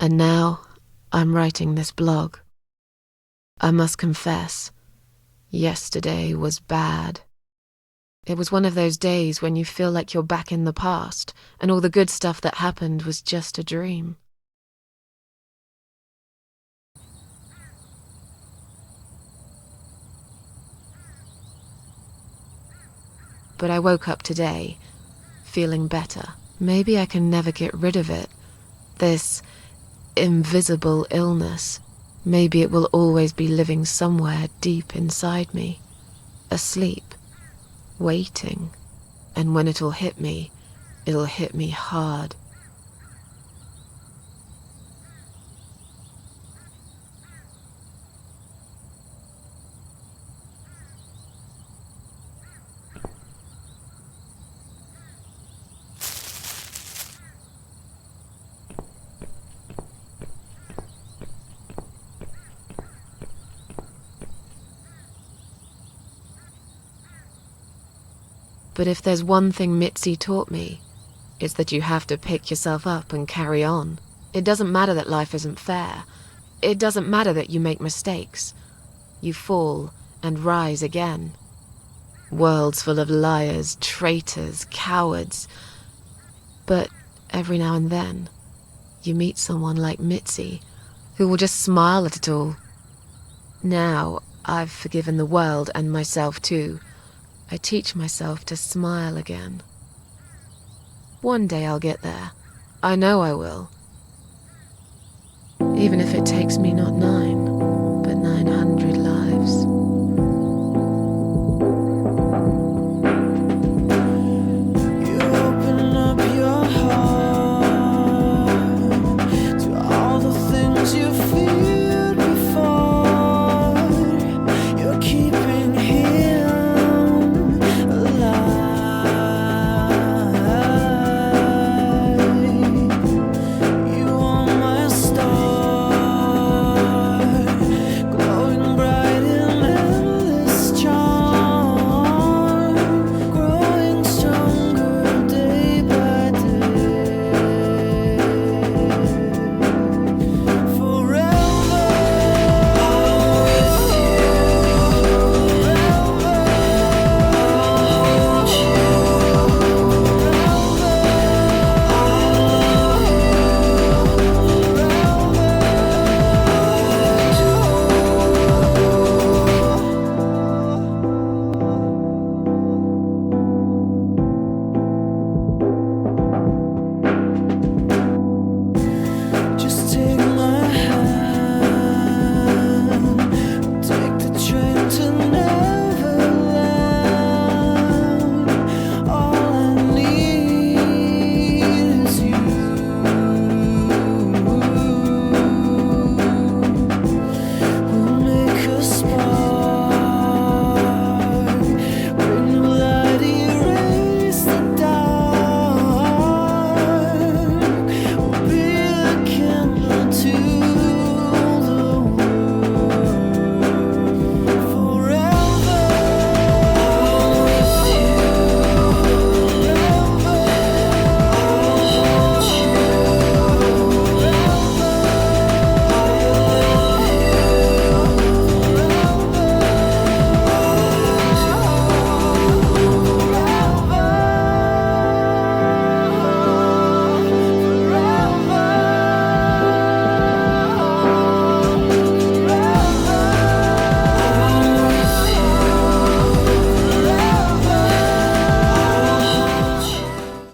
And now, I'm writing this blog. I must confess, yesterday was bad. It was one of those days when you feel like you're back in the past, and all the good stuff that happened was just a dream. But I woke up today, feeling better. Maybe I can never get rid of it. This invisible illness. Maybe it will always be living somewhere deep inside me, asleep, waiting. And when it'll hit me hard. But if there's one thing Mitzi taught me, it's that you have to pick yourself up and carry on. It doesn't matter that life isn't fair. It doesn't matter that you make mistakes. You fall and rise again. Worlds full of liars, traitors, cowards. But every now and then, you meet someone like Mitzi, who will just smile at it all. Now, I've forgiven the world and myself too. I teach myself to smile again. One day I'll get there. I know I will. even if it takes me not 9, but 900 lives.